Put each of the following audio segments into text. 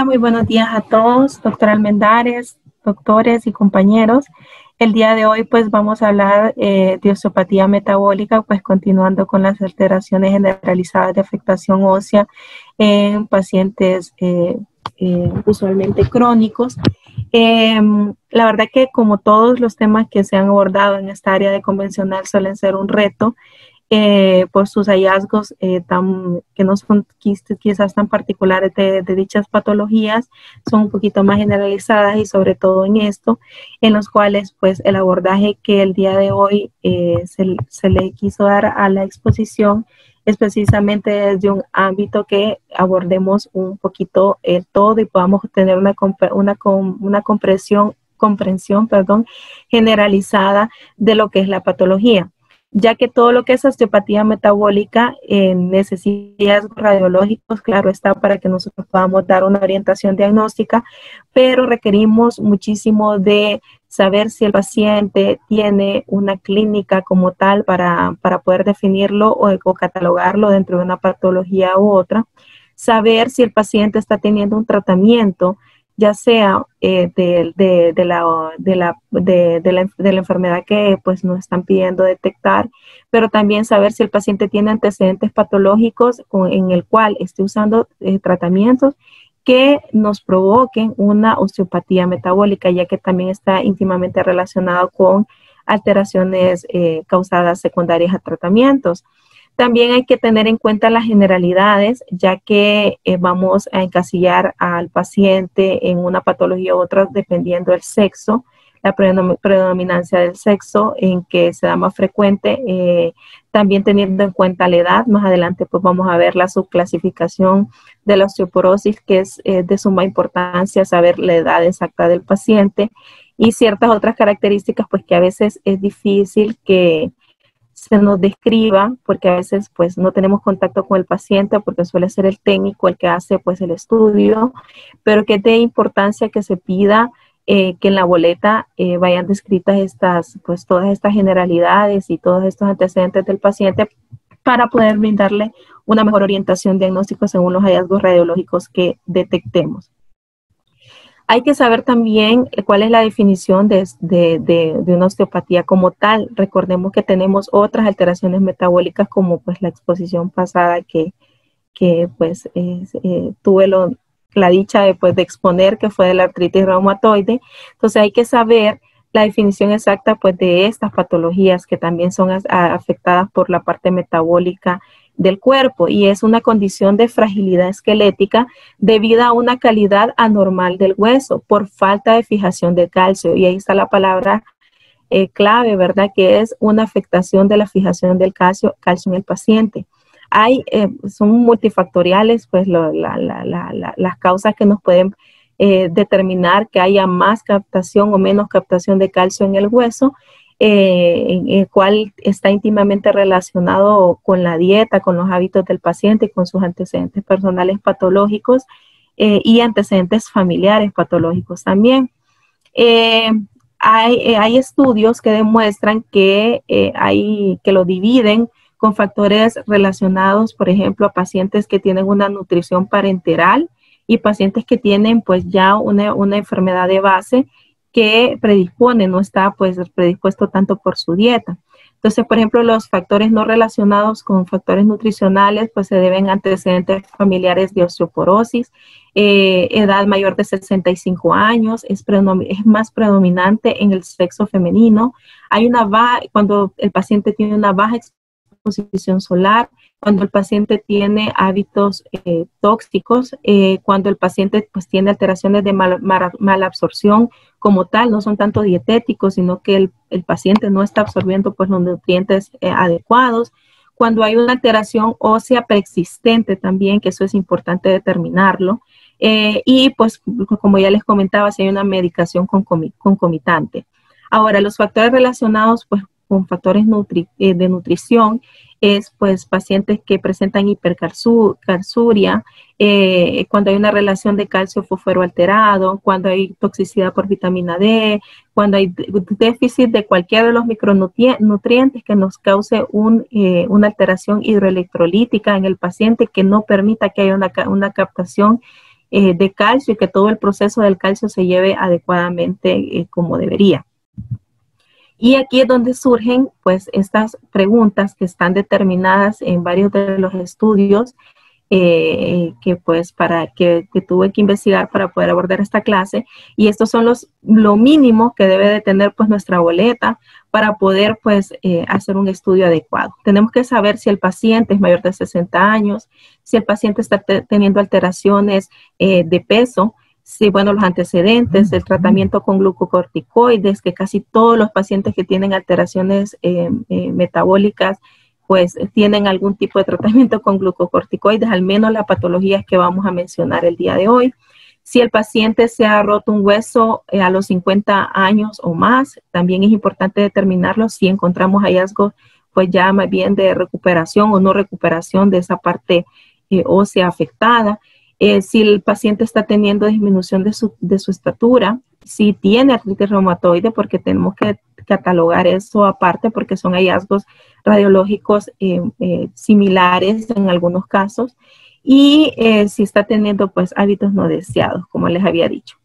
Muy buenos días a todos, doctora Almendares, doctores y compañeros. El día de hoy pues vamos a hablar de osteopatía metabólica, pues continuando con las alteraciones generalizadas de afectación ósea en pacientes usualmente crónicos. La verdad que como todos los temas que se han abordado en esta área de convencional suelen ser un reto, por sus hallazgos que no son quizás tan particulares de dichas patologías, son un poquito más generalizadas y sobre todo en esto, en los cuales pues el abordaje que el día de hoy se le quiso dar a la exposición es precisamente desde un ámbito que abordemos un poquito el todo y podamos tener una comprensión generalizada de lo que es la patología, ya que todo lo que es osteopatía metabólica necesita radiológicos, claro está, para que nosotros podamos dar una orientación diagnóstica, pero requerimos muchísimo de saber si el paciente tiene una clínica como tal para poder definirlo o catalogarlo dentro de una patología u otra, saber si el paciente está teniendo un tratamiento, ya sea de la enfermedad que pues nos están pidiendo detectar, pero también saber si el paciente tiene antecedentes patológicos en el cual esté usando tratamientos que nos provoquen una osteopatía metabólica, ya que también está íntimamente relacionado con alteraciones causadas secundarias a tratamientos. También hay que tener en cuenta las generalidades, ya que vamos a encasillar al paciente en una patología u otra dependiendo del sexo, la predominancia del sexo en que se da más frecuente, también teniendo en cuenta la edad. Más adelante pues vamos a ver la subclasificación de la osteoporosis, que es de suma importancia saber la edad exacta del paciente y ciertas otras características pues que a veces es difícil que se nos describa, porque a veces pues no tenemos contacto con el paciente porque suele ser el técnico el que hace pues el estudio, pero que es de importancia que se pida que en la boleta vayan descritas pues todas estas generalidades y todos estos antecedentes del paciente para poder brindarle una mejor orientación diagnóstica según los hallazgos radiológicos que detectemos. Hay que saber también cuál es la definición de una osteopatía como tal. Recordemos que tenemos otras alteraciones metabólicas como pues la exposición pasada que pues tuve la dicha de exponer, que fue de la artritis reumatoide. Entonces hay que saber la definición exacta pues de estas patologías que también son afectadas por la parte metabólica del cuerpo, y es una condición de fragilidad esquelética debido a una calidad anormal del hueso por falta de fijación de calcio. Y ahí está la palabra clave, ¿verdad? Que es una afectación de la fijación del calcio en el paciente. Son multifactoriales, pues las causas que nos pueden determinar que haya más captación o menos captación de calcio en el hueso, en el cual está íntimamente relacionado con la dieta, con los hábitos del paciente y con sus antecedentes personales patológicos y antecedentes familiares patológicos también. Hay estudios que demuestran que lo dividen con factores relacionados, por ejemplo, a pacientes que tienen una nutrición parenteral y pacientes que tienen pues ya una enfermedad de base que predispone, no está pues predispuesto tanto por su dieta. Entonces, por ejemplo, los factores no relacionados con factores nutricionales pues se deben a antecedentes familiares de osteoporosis, edad mayor de 65 años, es más predominante en el sexo femenino. Cuando el paciente tiene una baja exposición solar, cuando el paciente tiene hábitos tóxicos, cuando el paciente pues tiene alteraciones de malabsorción como tal, no son tanto dietéticos, sino que el paciente no está absorbiendo pues los nutrientes adecuados, cuando hay una alteración ósea preexistente también, que eso es importante determinarlo, y pues como ya les comentaba, si hay una medicación concomitante. Ahora, los factores relacionados pues con factores de nutrición es pues pacientes que presentan hipercalciuria, cuando hay una relación de calcio-fósforo alterado, cuando hay toxicidad por vitamina D, cuando hay déficit de cualquiera de los micronutrientes que nos cause una alteración hidroelectrolítica en el paciente que no permita que haya una captación de calcio y que todo el proceso del calcio se lleve adecuadamente como debería. Y aquí es donde surgen pues estas preguntas que están determinadas en varios de los estudios que tuve que investigar para poder abordar esta clase, y estos son lo mínimo que debe de tener pues nuestra boleta para poder pues hacer un estudio adecuado. Tenemos que saber si el paciente es mayor de 60 años, si el paciente está teniendo alteraciones de peso, sí, bueno, los antecedentes, el tratamiento con glucocorticoides, que casi todos los pacientes que tienen alteraciones metabólicas, pues tienen algún tipo de tratamiento con glucocorticoides, al menos las patologías que vamos a mencionar el día de hoy. Si el paciente se ha roto un hueso a los 50 años o más, también es importante determinarlo si encontramos hallazgos, pues ya más bien de recuperación o no recuperación de esa parte ósea afectada. Si el paciente está teniendo disminución de su estatura, si tiene artritis reumatoide, porque tenemos que catalogar eso aparte porque son hallazgos radiológicos similares en algunos casos, y si está teniendo pues hábitos no deseados, como les había dicho.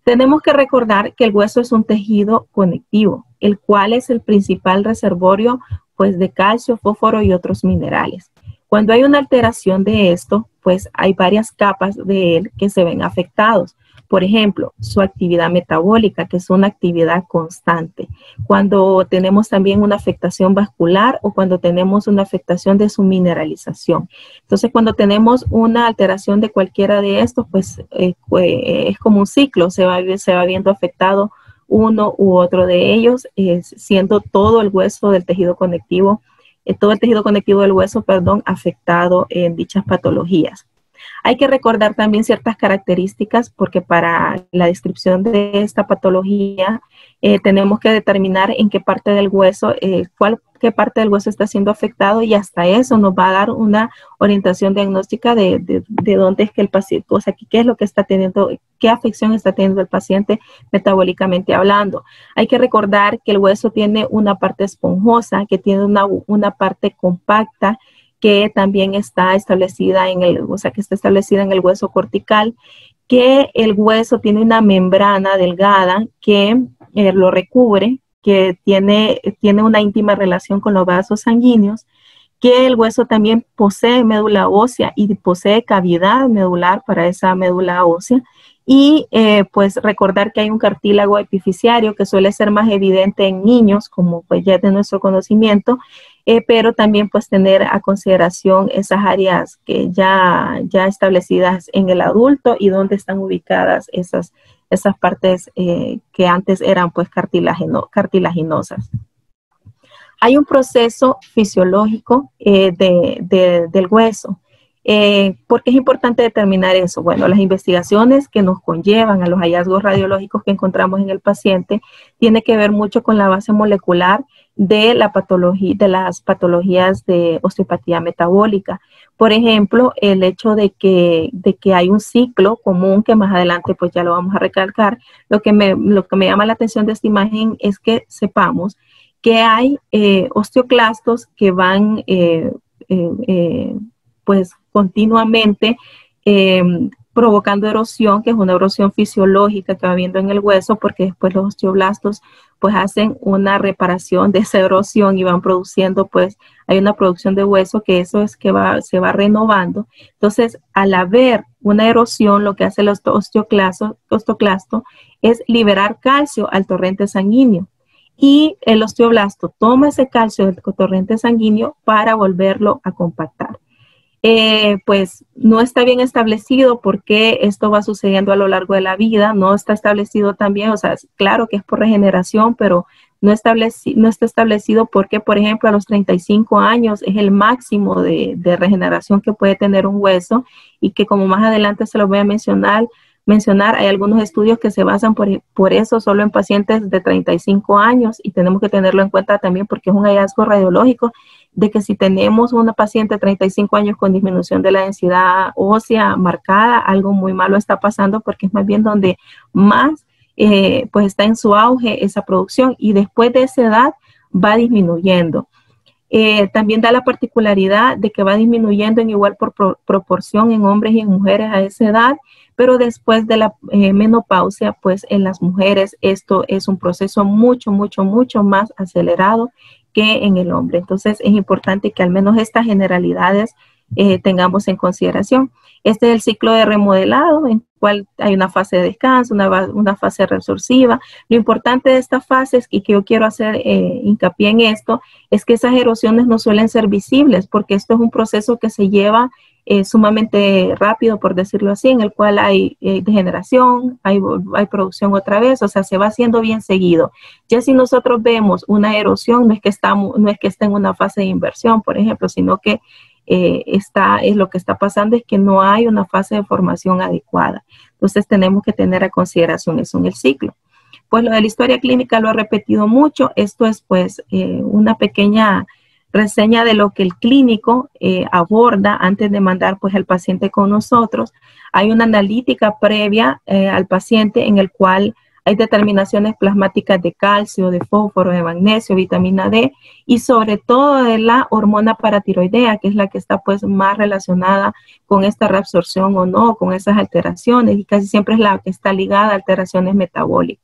Tenemos que recordar que el hueso es un tejido conectivo, el cual es el principal reservorio pues de calcio, fósforo y otros minerales. Cuando hay una alteración de esto, pues hay varias capas de él que se ven afectados. Por ejemplo, su actividad metabólica, que es una actividad constante. Cuando tenemos también una afectación vascular o cuando tenemos una afectación de su mineralización. Entonces, cuando tenemos una alteración de cualquiera de estos, pues es como un ciclo, se va viendo afectado uno u otro de ellos, siendo todo el hueso del tejido conectivo, todo el tejido conectivo del hueso, afectado en dichas patologías. Hay que recordar también ciertas características porque para la descripción de esta patología tenemos que determinar en qué parte del hueso, qué parte del hueso está siendo afectado, y hasta eso nos va a dar una orientación diagnóstica de dónde es que el paciente, o sea, qué es lo que está teniendo, qué afección está teniendo el paciente metabólicamente hablando. Hay que recordar que el hueso tiene una parte esponjosa, que tiene una parte compacta, que también está establecida en el hueso cortical, que el hueso tiene una membrana delgada que lo recubre, que tiene una íntima relación con los vasos sanguíneos, que el hueso también posee médula ósea y posee cavidad medular para esa médula ósea, y pues recordar que hay un cartílago epifisiario que suele ser más evidente en niños, como pues ya es de nuestro conocimiento, pero también pues tener a consideración esas áreas que ya establecidas en el adulto y donde están ubicadas esas partes que antes eran pues cartilaginosas. Hay un proceso fisiológico del hueso. ¿Por qué es importante determinar eso? Bueno, las investigaciones que nos conllevan a los hallazgos radiológicos que encontramos en el paciente tiene que ver mucho con la base molecular de las patologías de osteopatía metabólica. Por ejemplo, el hecho de que hay un ciclo común, que más adelante pues ya lo vamos a recalcar. Lo que me llama la atención de esta imagen es que sepamos que hay osteoclastos que van pues continuamente provocando erosión, que es una erosión fisiológica que va habiendo en el hueso, porque después los osteoblastos pues hacen una reparación de esa erosión y van produciendo, pues hay una producción de hueso, que eso es que se va renovando. Entonces, al haber una erosión, lo que hace el osteoclasto es liberar calcio al torrente sanguíneo, y el osteoblasto toma ese calcio del torrente sanguíneo para volverlo a compactar. Pues no está bien establecido por qué esto va sucediendo a lo largo de la vida, no está establecido también, o sea, claro que es por regeneración, pero no está establecido porque, por ejemplo, a los 35 años es el máximo de regeneración que puede tener un hueso, y que, como más adelante se lo voy a mencionar, hay algunos estudios que se basan por eso solo en pacientes de 35 años, y tenemos que tenerlo en cuenta también porque es un hallazgo radiológico de que si tenemos una paciente de 35 años con disminución de la densidad ósea marcada, algo muy malo está pasando, porque es más bien donde más pues está en su auge esa producción, y después de esa edad va disminuyendo. También da la particularidad de que va disminuyendo en igual proporción en hombres y en mujeres a esa edad, pero después de la menopausia, pues en las mujeres esto es un proceso mucho más acelerado que en el hombre. Entonces es importante que al menos estas generalidades tengamos en consideración. Este es el ciclo de remodelado, en el cual hay una fase de descanso, una fase resorsiva. Lo importante de estas fases, y que yo quiero hacer hincapié en esto, es que esas erosiones no suelen ser visibles, porque esto es un proceso que se lleva sumamente rápido, por decirlo así, en el cual hay degeneración, hay producción otra vez, o sea, se va haciendo bien seguido. Ya si nosotros vemos una erosión, no es que esté en una fase de inversión, por ejemplo, sino que lo que está pasando es que no hay una fase de formación adecuada. Entonces tenemos que tener a consideración eso en el ciclo. Pues lo de la historia clínica lo he repetido mucho. Esto es pues una pequeña reseña de lo que el clínico aborda antes de mandar pues al paciente con nosotros. Hay una analítica previa al paciente en el cual hay determinaciones plasmáticas de calcio, de fósforo, de magnesio, vitamina D y sobre todo de la hormona paratiroidea, que es la que está pues más relacionada con esta reabsorción o no, con esas alteraciones, y casi siempre es la que está ligada a alteraciones metabólicas.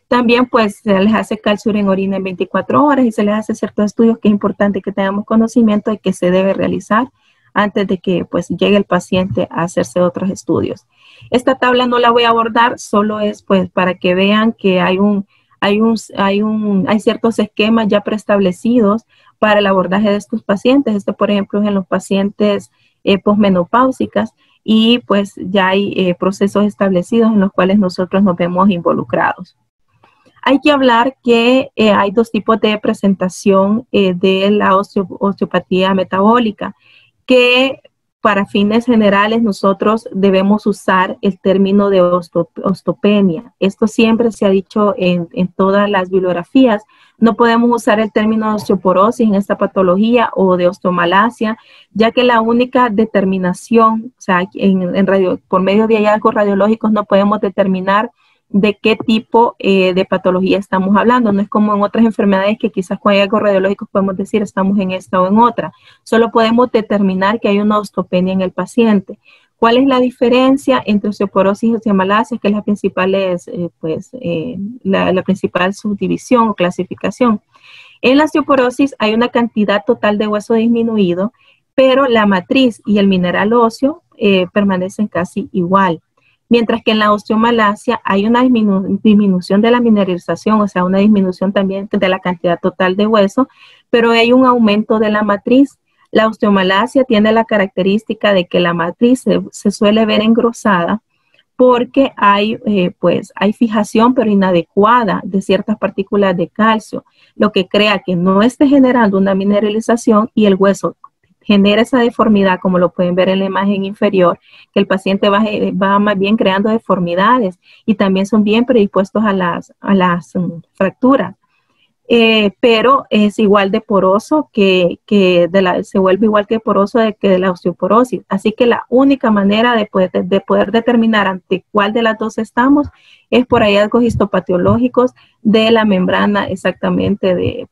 También pues se les hace calcio en orina en 24 horas y se les hace ciertos estudios que es importante que tengamos conocimiento de que se debe realizar antes de que pues llegue el paciente a hacerse otros estudios. Esta tabla no la voy a abordar, solo es pues para que vean que hay ciertos esquemas ya preestablecidos para el abordaje de estos pacientes. Esto, por ejemplo, es en los pacientes posmenopáusicas y pues ya hay procesos establecidos en los cuales nosotros nos vemos involucrados. Hay que hablar que hay dos tipos de presentación de la osteopatía metabólica, que para fines generales nosotros debemos usar el término de osteopenia. Esto siempre se ha dicho en todas las bibliografías. No podemos usar el término de osteoporosis en esta patología o de osteomalacia, ya que la única determinación, o sea, por medio de hallazgos radiológicos no podemos determinar de qué tipo de patología estamos hablando. No es como en otras enfermedades que quizás con hallazgos radiológicos podemos decir estamos en esta o en otra. Solo podemos determinar que hay una osteopenia en el paciente. ¿Cuál es la diferencia entre osteoporosis y osteomalacia? Que es la principal subdivisión o clasificación. En la osteoporosis hay una cantidad total de hueso disminuido, pero la matriz y el mineral óseo permanecen casi igual. Mientras que en la osteomalacia hay una disminución de la mineralización, o sea, una disminución también de la cantidad total de hueso, pero hay un aumento de la matriz. La osteomalacia tiene la característica de que la matriz se suele ver engrosada porque hay fijación pero inadecuada de ciertas partículas de calcio, lo que crea que no esté generando una mineralización y el hueso genera esa deformidad, como lo pueden ver en la imagen inferior, que el paciente va más bien creando deformidades y también son bien predispuestos a las fracturas. Pero es igual de poroso se vuelve igual que poroso que de la osteoporosis. Así que la única manera de poder determinar ante cuál de las dos estamos es por hallazgos histopatológicos de la membrana, exactamente de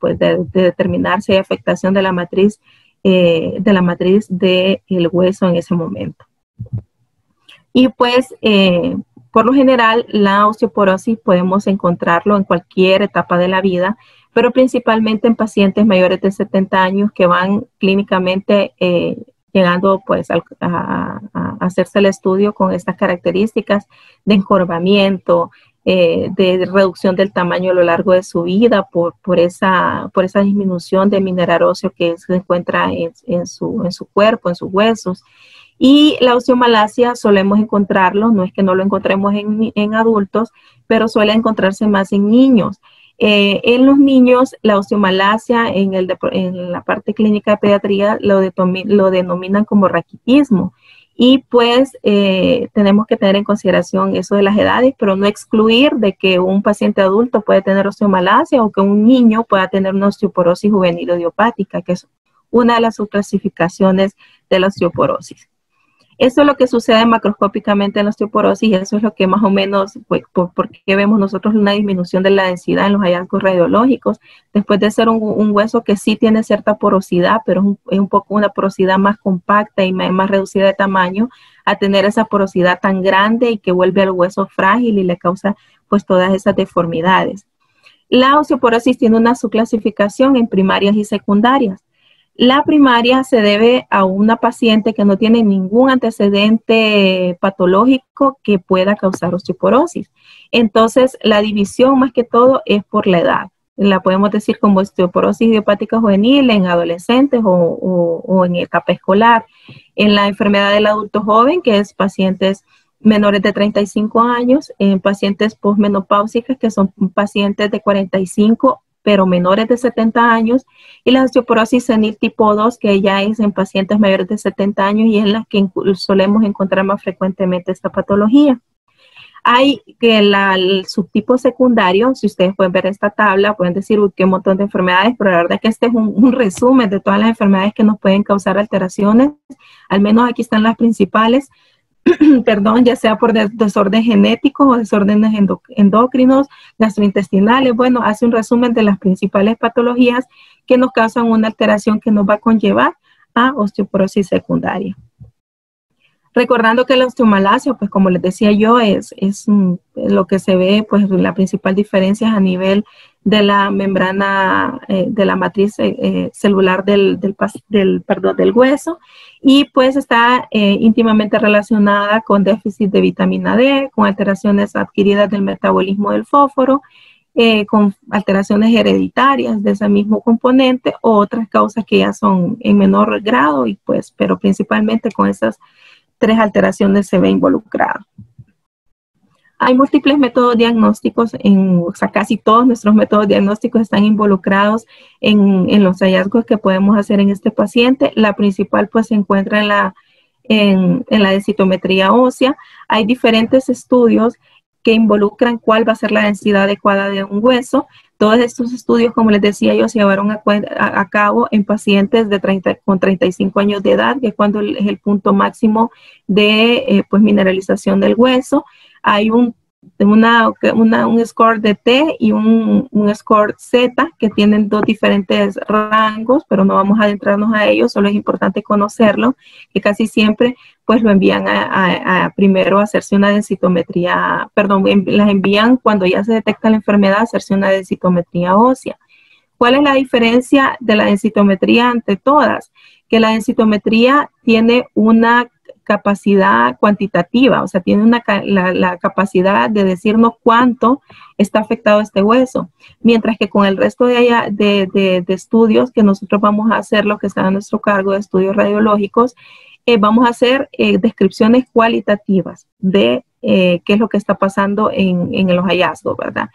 determinar si hay afectación de la matriz del hueso en ese momento. Y pues, por lo general, la osteoporosis podemos encontrarlo en cualquier etapa de la vida, pero principalmente en pacientes mayores de 70 años que van clínicamente llegando pues a hacerse el estudio con estas características de encorvamiento, de reducción del tamaño a lo largo de su vida por esa disminución de mineral óseo que se encuentra en su cuerpo, en sus huesos. Y la osteomalacia solemos encontrarlo, no es que no lo encontremos en adultos, pero suele encontrarse más en niños. En los niños, la osteomalacia en la parte clínica de pediatría lo denominan como raquitismo. Y pues tenemos que tener en consideración eso de las edades, pero no excluir de que un paciente adulto puede tener osteomalacia o que un niño pueda tener una osteoporosis juvenil idiopática, que es una de las subclasificaciones de la osteoporosis. Eso es lo que sucede macroscópicamente en la osteoporosis y eso es lo que más o menos, pues, porque vemos nosotros una disminución de la densidad en los hallazgos radiológicos, después de ser un hueso que sí tiene cierta porosidad, pero es un poco una porosidad más compacta y más reducida de tamaño, a tener esa porosidad tan grande y que vuelve al hueso frágil y le causa pues todas esas deformidades. La osteoporosis tiene una subclasificación en primarias y secundarias. La primaria se debe a una paciente que no tiene ningún antecedente patológico que pueda causar osteoporosis. Entonces, la división más que todo es por la edad. La podemos decir como osteoporosis idiopática juvenil en adolescentes o en etapa escolar. En la enfermedad del adulto joven, que es pacientes menores de 35 años, en pacientes posmenopáusicas, que son pacientes de 45 pero menores de 70 años, y la osteoporosis senil tipo 2, que ya es en pacientes mayores de 70 años y en las que solemos encontrar más frecuentemente esta patología. Hay que el subtipo secundario, si ustedes pueden ver esta tabla, pueden decir, uy, qué montón de enfermedades, pero la verdad es que este es un resumen de todas las enfermedades que nos pueden causar alteraciones, al menos aquí están las principales, perdón, ya sea por desórdenes genéticos o desórdenes endocrinos, gastrointestinales. Bueno, hace un resumen de las principales patologías que nos causan una alteración que nos va a conllevar a osteoporosis secundaria. Recordando que la osteomalacia, pues como les decía yo, es lo que se ve, pues la principal diferencia es a nivel de la membrana, de la matriz celular del hueso, y pues está íntimamente relacionada con déficit de vitamina D, con alteraciones adquiridas del metabolismo del fósforo, con alteraciones hereditarias de ese mismo componente o otras causas que ya son en menor grado, y pues, pero principalmente con esas 3 alteraciones se ve involucrado. Hay múltiples métodos diagnósticos, o sea, casi todos nuestros métodos diagnósticos están involucrados en los hallazgos que podemos hacer en este paciente. La principal pues se encuentra en la densitometría ósea. Hay diferentes estudios que involucran cuál va a ser la densidad adecuada de un hueso. Todos estos estudios, como les decía yo, se llevaron a cabo en pacientes con 35 años de edad, que es cuando es el punto máximo de pues, mineralización del hueso. Hay un score de T y un score Z que tienen 2 diferentes rangos, pero no vamos a adentrarnos a ellos, solo es importante conocerlo, que casi siempre pues lo envían a primero a hacerse una densitometría, las envían cuando ya se detecta la enfermedad a hacerse una densitometría ósea. ¿Cuál es la diferencia de la densitometría ante todas? Que la densitometría tiene una capacidad cuantitativa, o sea, tiene la capacidad de decirnos cuánto está afectado este hueso, mientras que con el resto de estudios que nosotros vamos a hacer, los que están a nuestro cargo de estudios radiológicos, vamos a hacer descripciones cualitativas de qué es lo que está pasando en los hallazgos, ¿verdad?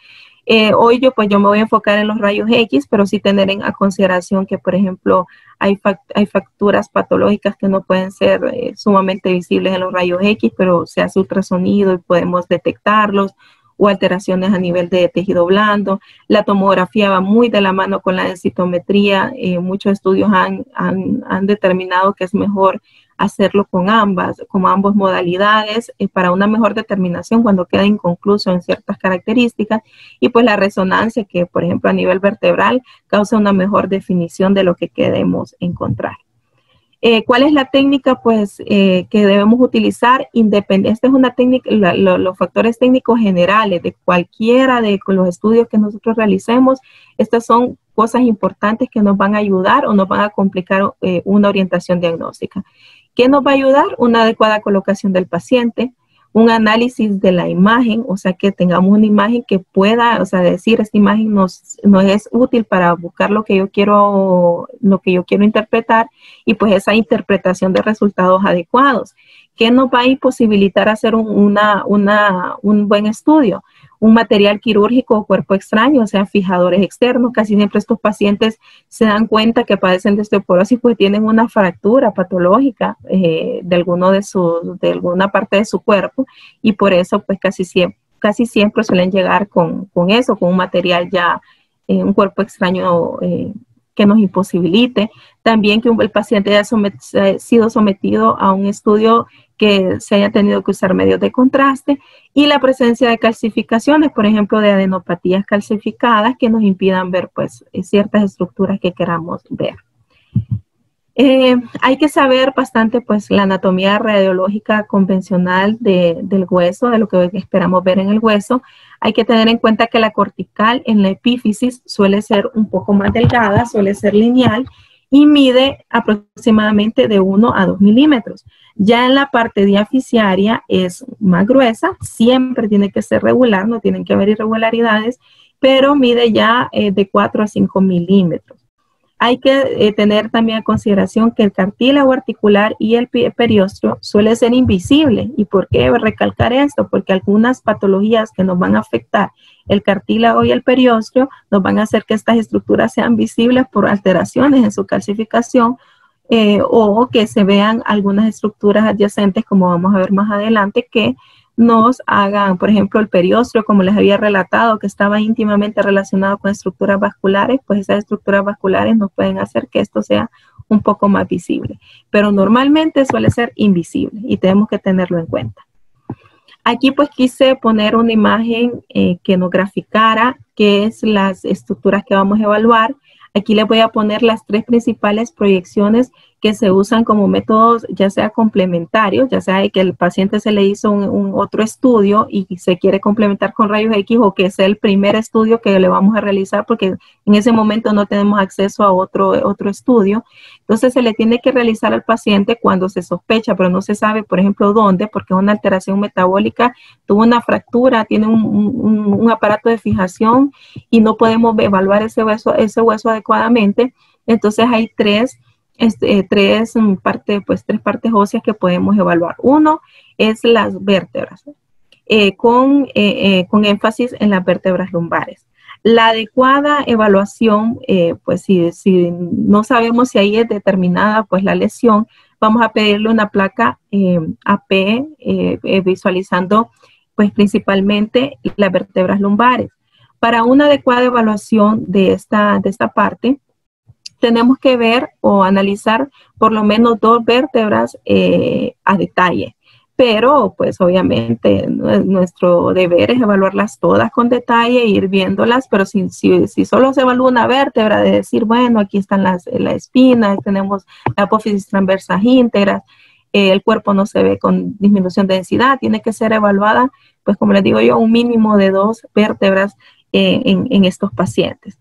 Hoy yo me voy a enfocar en los rayos X, pero sí tener a consideración que, por ejemplo, hay fracturas patológicas que no pueden ser sumamente visibles en los rayos X, pero se hace ultrasonido y podemos detectarlos, o alteraciones a nivel de tejido blando. La tomografía va muy de la mano con la densitometría. Muchos estudios han determinado que es mejor hacerlo con ambas modalidades para una mejor determinación cuando queda inconcluso en ciertas características, y pues la resonancia que, por ejemplo, a nivel vertebral causa una mejor definición de lo que queremos encontrar. ¿Cuál es la técnica pues que debemos utilizar? Esta es una técnica, los factores técnicos generales de cualquiera de los estudios que nosotros realicemos. Estas son cosas importantes que nos van a ayudar o nos van a complicar una orientación diagnóstica. ¿Qué nos va a ayudar? Una adecuada colocación del paciente, un análisis de la imagen, o sea, que tengamos una imagen que pueda, o sea, decir, esta imagen nos es útil para buscar lo que yo quiero interpretar, y pues esa interpretación de resultados adecuados. ¿Qué nos va a imposibilitar hacer un buen estudio? Un material quirúrgico o cuerpo extraño, o sea, fijadores externos. Casi siempre estos pacientes se dan cuenta que padecen de osteoporosis, pues tienen una fractura patológica de alguna parte de su cuerpo, y por eso pues casi siempre suelen llegar con eso, con un material ya, un cuerpo extraño que nos imposibilite. También que el paciente haya sido sometido a un estudio que se haya tenido que usar medios de contraste, y la presencia de calcificaciones, por ejemplo, de adenopatías calcificadas que nos impidan ver pues ciertas estructuras que queramos ver. Hay que saber bastante pues la anatomía radiológica convencional del hueso, de lo que esperamos ver en el hueso. Hay que tener en cuenta que la cortical en la epífisis suele ser un poco más delgada, suele ser lineal y mide aproximadamente de 1 a 2 milímetros. Ya en la parte diaficiaria es más gruesa, siempre tiene que ser regular, no tienen que haber irregularidades, pero mide ya de 4 a 5 milímetros. Hay que tener también en consideración que el cartílago articular y el periósteo suele ser invisible. ¿Y por qué recalcar esto? Porque algunas patologías que nos van a afectar el cartílago y el periósteo nos van a hacer que estas estructuras sean visibles por alteraciones en su calcificación o que se vean algunas estructuras adyacentes, como vamos a ver más adelante, que nos hagan, por ejemplo, el periósteo, como les había relatado, que estaba íntimamente relacionado con estructuras vasculares, pues esas estructuras vasculares nos pueden hacer que esto sea un poco más visible. Pero normalmente suele ser invisible y tenemos que tenerlo en cuenta. Aquí pues quise poner una imagen que nos graficara qué es las estructuras que vamos a evaluar. Aquí les voy a poner las 3 principales proyecciones que se usan como métodos, ya sea complementarios, ya sea que el paciente se le hizo un otro estudio y se quiere complementar con rayos X, o que sea el primer estudio que le vamos a realizar porque en ese momento no tenemos acceso a otro estudio. Entonces se le tiene que realizar al paciente cuando se sospecha, pero no se sabe, por ejemplo, dónde, porque es una alteración metabólica, tuvo una fractura, tiene un aparato de fijación y no podemos evaluar ese hueso adecuadamente. Entonces hay tres partes óseas que podemos evaluar. Uno es las vértebras, con énfasis en las vértebras lumbares. La adecuada evaluación, pues si no sabemos si ahí es determinada pues la lesión, vamos a pedirle una placa AP visualizando pues principalmente las vértebras lumbares. Para una adecuada evaluación de esta parte, tenemos que ver o analizar por lo menos 2 vértebras a detalle. Pero, pues, obviamente, nuestro deber es evaluarlas todas con detalle e ir viéndolas, pero si solo se evalúa una vértebra, de decir, bueno, aquí están la espina, tenemos la apófisis transversa íntegra, el cuerpo no se ve con disminución de densidad, tiene que ser evaluada, pues, como les digo yo, un mínimo de 2 vértebras en estos pacientes.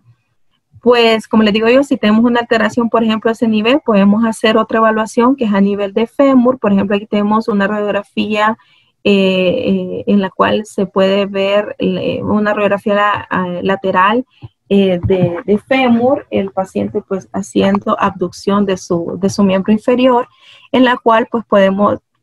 Pues, como les digo yo, si tenemos una alteración, por ejemplo, a ese nivel, podemos hacer otra evaluación que es a nivel de fémur. Por ejemplo, aquí tenemos una radiografía en la cual se puede ver una radiografía lateral de fémur, el paciente pues haciendo abducción de su miembro inferior, en la cual pues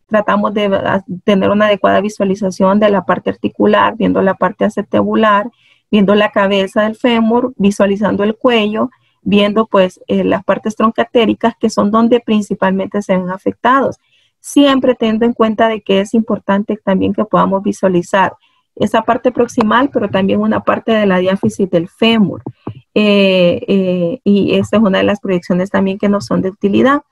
tratamos de tener una adecuada visualización de la parte articular, viendo la parte acetabular, viendo la cabeza del fémur, visualizando el cuello, viendo pues las partes troncatéricas, que son donde principalmente se ven afectados. Siempre teniendo en cuenta de que es importante también que podamos visualizar esa parte proximal, pero también una parte de la diáfisis del fémur. Y esa es una de las proyecciones también que nos son de utilidad.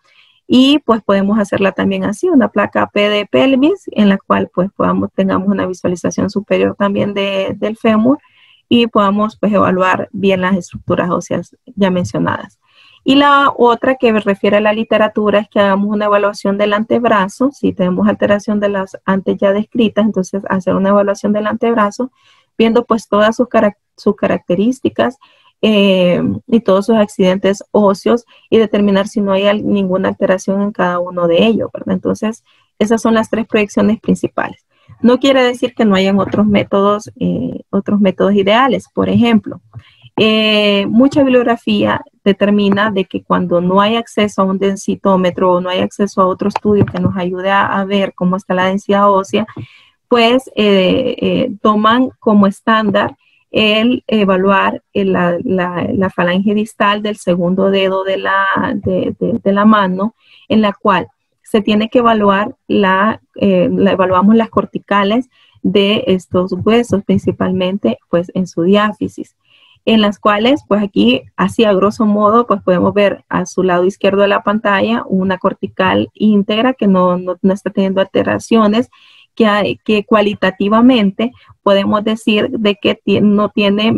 Y pues podemos hacerla también así, una placa P de pelvis, en la cual pues tengamos una visualización superior también del fémur, y podamos pues evaluar bien las estructuras óseas ya mencionadas. Y la otra que refiere a la literatura es que hagamos una evaluación del antebrazo. Si tenemos alteración de las antes ya descritas, entonces hacer una evaluación del antebrazo, viendo pues todas sus características y todos sus accidentes óseos, y determinar si no hay ninguna alteración en cada uno de ellos, ¿verdad? Entonces, esas son las 3 proyecciones principales. No quiere decir que no hayan otros métodos ideales. Por ejemplo, mucha bibliografía determina de que cuando no hay acceso a un densitómetro o no hay acceso a otro estudio que nos ayude a ver cómo está la densidad ósea, pues toman como estándar el evaluar la falange distal del segundo dedo de la mano, en la cual se tiene que evaluar evaluamos las corticales de estos huesos, principalmente pues en su diáfisis. en las cuales, pues aquí, así a grosso modo, pues podemos ver a su lado izquierdo de la pantalla una cortical íntegra que no está teniendo alteraciones, que cualitativamente podemos decir de que no tiene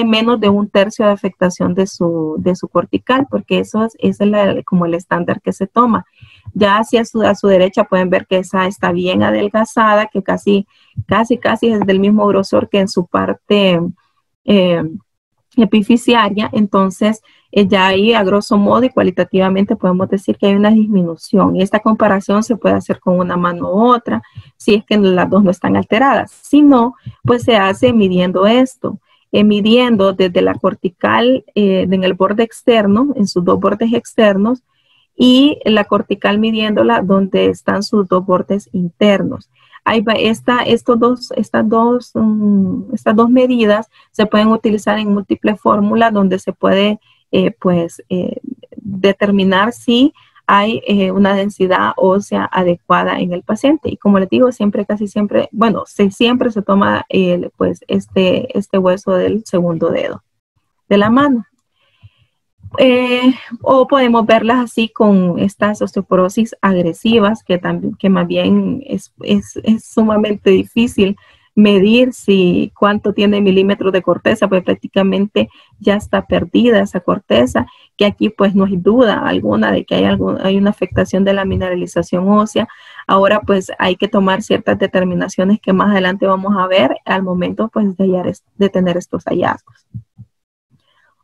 menos de 1/3 de afectación de su cortical, porque eso es como el estándar que se toma. Ya hacia a su derecha pueden ver que esa está bien adelgazada, que casi es del mismo grosor que en su parte epifisiaria. Entonces, ya ahí a grosso modo y cualitativamente podemos decir que hay una disminución, y esta comparación se puede hacer con una mano u otra si es que las dos no están alteradas. Si no, pues se hace midiendo esto, midiendo desde la cortical en el borde externo, en sus dos bordes externos, y la cortical midiéndola donde están sus dos bordes internos. Ahí va, estas dos medidas se pueden utilizar en múltiples fórmulas donde se puede determinar si hay una densidad ósea adecuada en el paciente. Y como les digo, casi siempre se toma este hueso del segundo dedo de la mano. O podemos verlas así con estas osteoporosis agresivas, que más bien es sumamente difícil medir cuánto tiene milímetros de corteza, pues prácticamente ya está perdida esa corteza, que aquí pues no hay duda alguna de que hay una afectación de la mineralización ósea. Ahora pues hay que tomar ciertas determinaciones que más adelante vamos a ver al momento pues de tener estos hallazgos.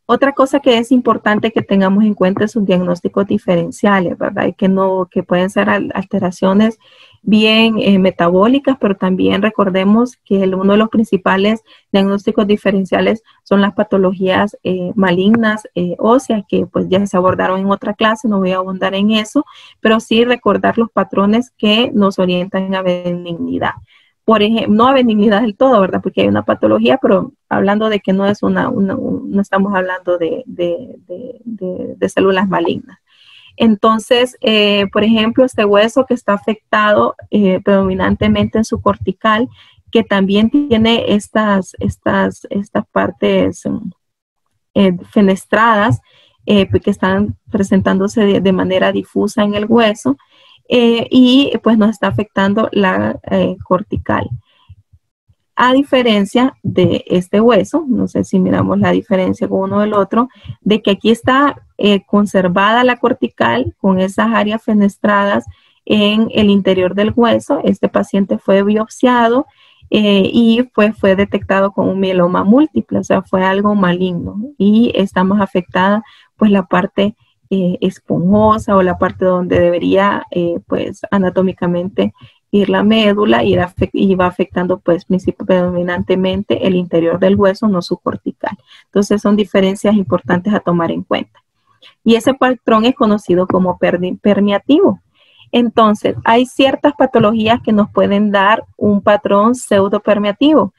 Otra cosa que es importante que tengamos en cuenta son diagnósticos diferenciales, ¿verdad? Que pueden ser alteraciones bien metabólicas, pero también recordemos que uno de los principales diagnósticos diferenciales son las patologías malignas óseas, que pues ya se abordaron en otra clase, no voy a abundar en eso, pero sí recordar los patrones que nos orientan a benignidad. Por ejemplo, no a benignidad del todo, ¿verdad? Porque hay una patología, pero hablando de que no estamos hablando de células malignas. Entonces, por ejemplo, este hueso que está afectado predominantemente en su cortical, que también tiene estas partes fenestradas que están presentándose de manera difusa en el hueso, y pues nos está afectando la cortical. A diferencia de este hueso, no sé si miramos la diferencia con uno del otro, de que aquí está conservada la cortical con esas áreas fenestradas en el interior del hueso. Este paciente fue biopsiado y fue detectado con un mieloma múltiple, o sea, fue algo maligno, y está más afectada pues la parte esponjosa, o la parte donde debería pues anatómicamente ir la médula, y va afectando pues predominantemente el interior del hueso, no su cortical. Entonces son diferencias importantes a tomar en cuenta. Y ese patrón es conocido como permeativo. Entonces, hay ciertas patologías que nos pueden dar un patrón pseudopermeativo.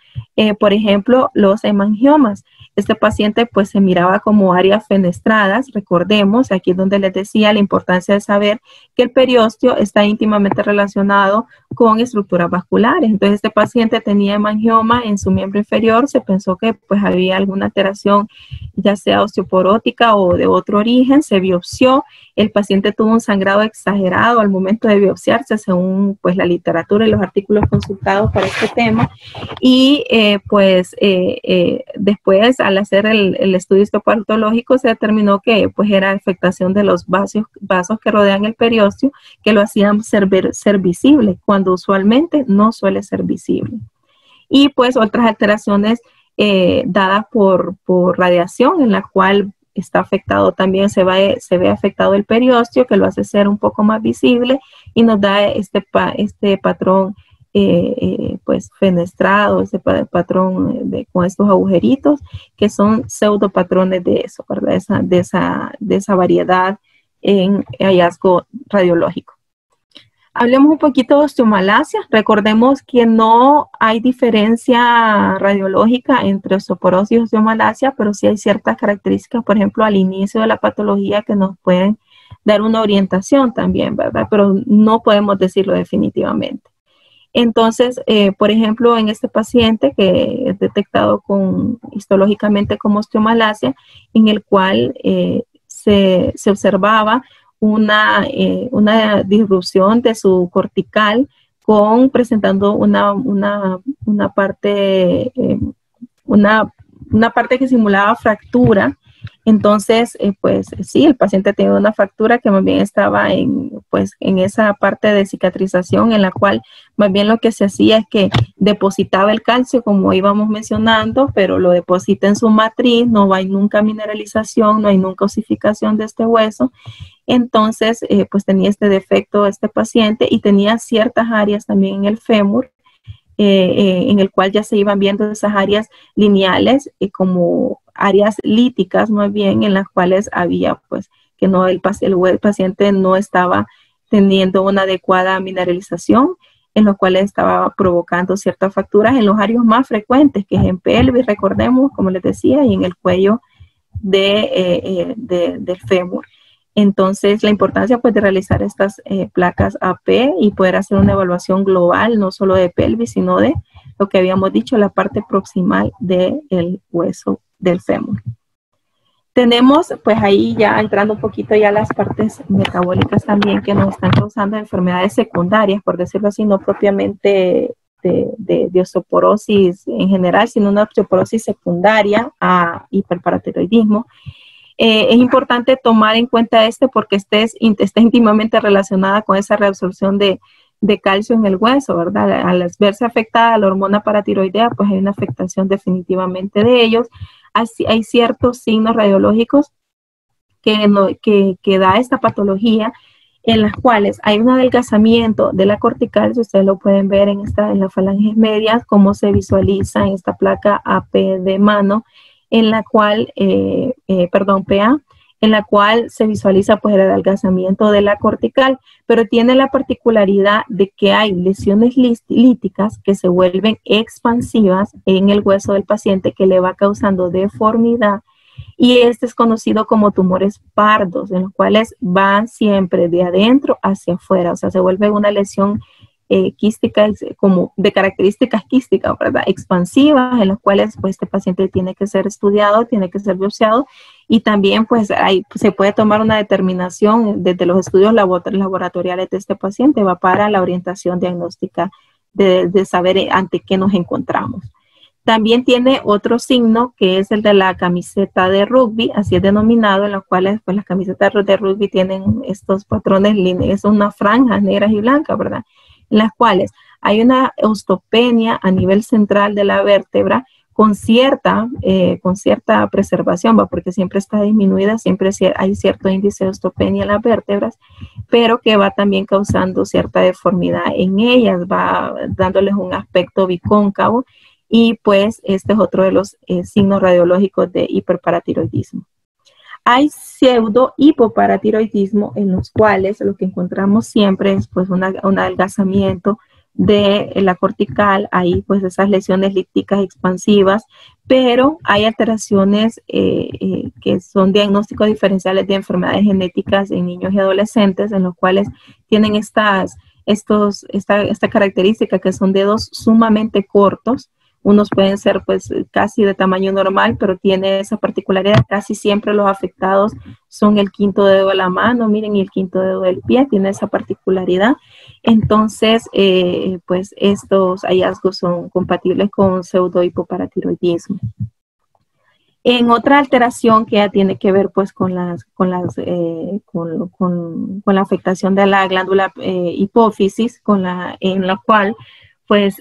Por ejemplo, los hemangiomas. Este paciente pues se miraba como áreas fenestradas. Recordemos, aquí es donde les decía la importancia de saber que el periósteo está íntimamente relacionado con estructuras vasculares. Entonces, este paciente tenía hemangioma en su miembro inferior. Se pensó que pues había alguna alteración, ya sea osteoporótica o de otro origen. Se biopsió. El paciente tuvo un sangrado exagerado al momento de biopsiarse, según pues la literatura y los artículos consultados para este tema. Y después, al hacer el estudio histopatológico, se determinó que pues era afectación de los vasos que rodean el periósteo, que lo hacían ser visible, cuando usualmente no suele ser visible. Y pues otras alteraciones dadas por radiación, en la cual está afectado también, se ve afectado el periósteo, que lo hace ser un poco más visible, y nos da este patrón pues fenestrado, ese patrón con estos agujeritos, que son pseudopatrones de eso, ¿verdad? De esa variedad en hallazgo radiológico. Hablemos un poquito de osteomalacia. Recordemos que no hay diferencia radiológica entre osteoporosis y osteomalacia, pero sí hay ciertas características, por ejemplo, al inicio de la patología, que nos pueden dar una orientación también, ¿verdad? Pero no podemos decirlo definitivamente. Entonces, por ejemplo, en este paciente que es detectado histológicamente como osteomalacia, en el cual se observaba una disrupción de su cortical presentando una parte que simulaba fractura. Entonces, pues sí, el paciente tenía una fractura que más bien estaba en esa parte de cicatrización, en la cual más bien lo que se hacía es que depositaba el calcio, como íbamos mencionando, pero lo deposita en su matriz, no hay nunca mineralización, no hay nunca osificación de este hueso. Entonces, pues tenía este defecto este paciente y tenía ciertas áreas también en el fémur, en el cual ya se iban viendo esas áreas lineales como áreas líticas más bien, en las cuales había pues que no el paciente no estaba teniendo una adecuada mineralización, en los cuales estaba provocando ciertas fracturas en los áreas más frecuentes, que es en pelvis, recordemos, como les decía, y en el cuello del fémur. Entonces, la importancia pues de realizar estas placas AP y poder hacer una evaluación global, no solo de pelvis, sino de lo que habíamos dicho, la parte proximal del hueso del fémur. Tenemos pues ahí ya entrando un poquito ya las partes metabólicas también que nos están causando enfermedades secundarias, por decirlo así, no propiamente de osteoporosis en general, sino una osteoporosis secundaria a hiperparatiroidismo. Es importante tomar en cuenta porque está íntimamente relacionada con esa reabsorción de calcio en el hueso, ¿verdad? Al verse afectada la hormona paratiroidea, pues hay una afectación definitivamente de ellos. Hay ciertos signos radiológicos que da esta patología, en las cuales hay un adelgazamiento de la cortical, si ustedes lo pueden ver en las falanges medias, cómo se visualiza en esta placa AP de mano, en la cual, PA, en la cual se visualiza pues el adelgazamiento de la cortical, pero tiene la particularidad de que hay lesiones líticas que se vuelven expansivas en el hueso del paciente, que le va causando deformidad, y este es conocido como tumores pardos, en los cuales van siempre de adentro hacia afuera, o sea, se vuelve una lesión quística, como de características quísticas, ¿verdad? Expansivas, en las cuales pues este paciente tiene que ser estudiado, tiene que ser biopsiado, y también pues se puede tomar una determinación desde los estudios laboratoriales de este paciente, va para la orientación diagnóstica de saber ante qué nos encontramos. También tiene otro signo que es el de la camiseta de rugby, así es denominado, en los cuales pues las camisetas de rugby tienen estos patrones lineales, son unas franjas negras y blancas, ¿verdad? En las cuales hay una osteopenia a nivel central de la vértebra con cierta preservación, ¿va? Porque siempre está disminuida, siempre hay cierto índice de osteopenia en las vértebras, pero que va también causando cierta deformidad en ellas, va dándoles un aspecto bicóncavo, y pues este es otro de los signos radiológicos de hiperparatiroidismo. Hay pseudo hipoparatiroidismo, en los cuales lo que encontramos siempre es pues un adelgazamiento de la cortical, hay pues esas lesiones líticas expansivas, pero hay alteraciones que son diagnósticos diferenciales de enfermedades genéticas en niños y adolescentes, en los cuales tienen esta característica, que son dedos sumamente cortos. Unos pueden ser pues casi de tamaño normal, pero tiene esa particularidad. Casi siempre los afectados son el quinto dedo de la mano, miren, y el quinto dedo del pie, tiene esa particularidad. Entonces, pues estos hallazgos son compatibles con pseudohipoparatiroidismo. En otra alteración que ya tiene que ver pues con la afectación de la glándula hipófisis, en la cual pues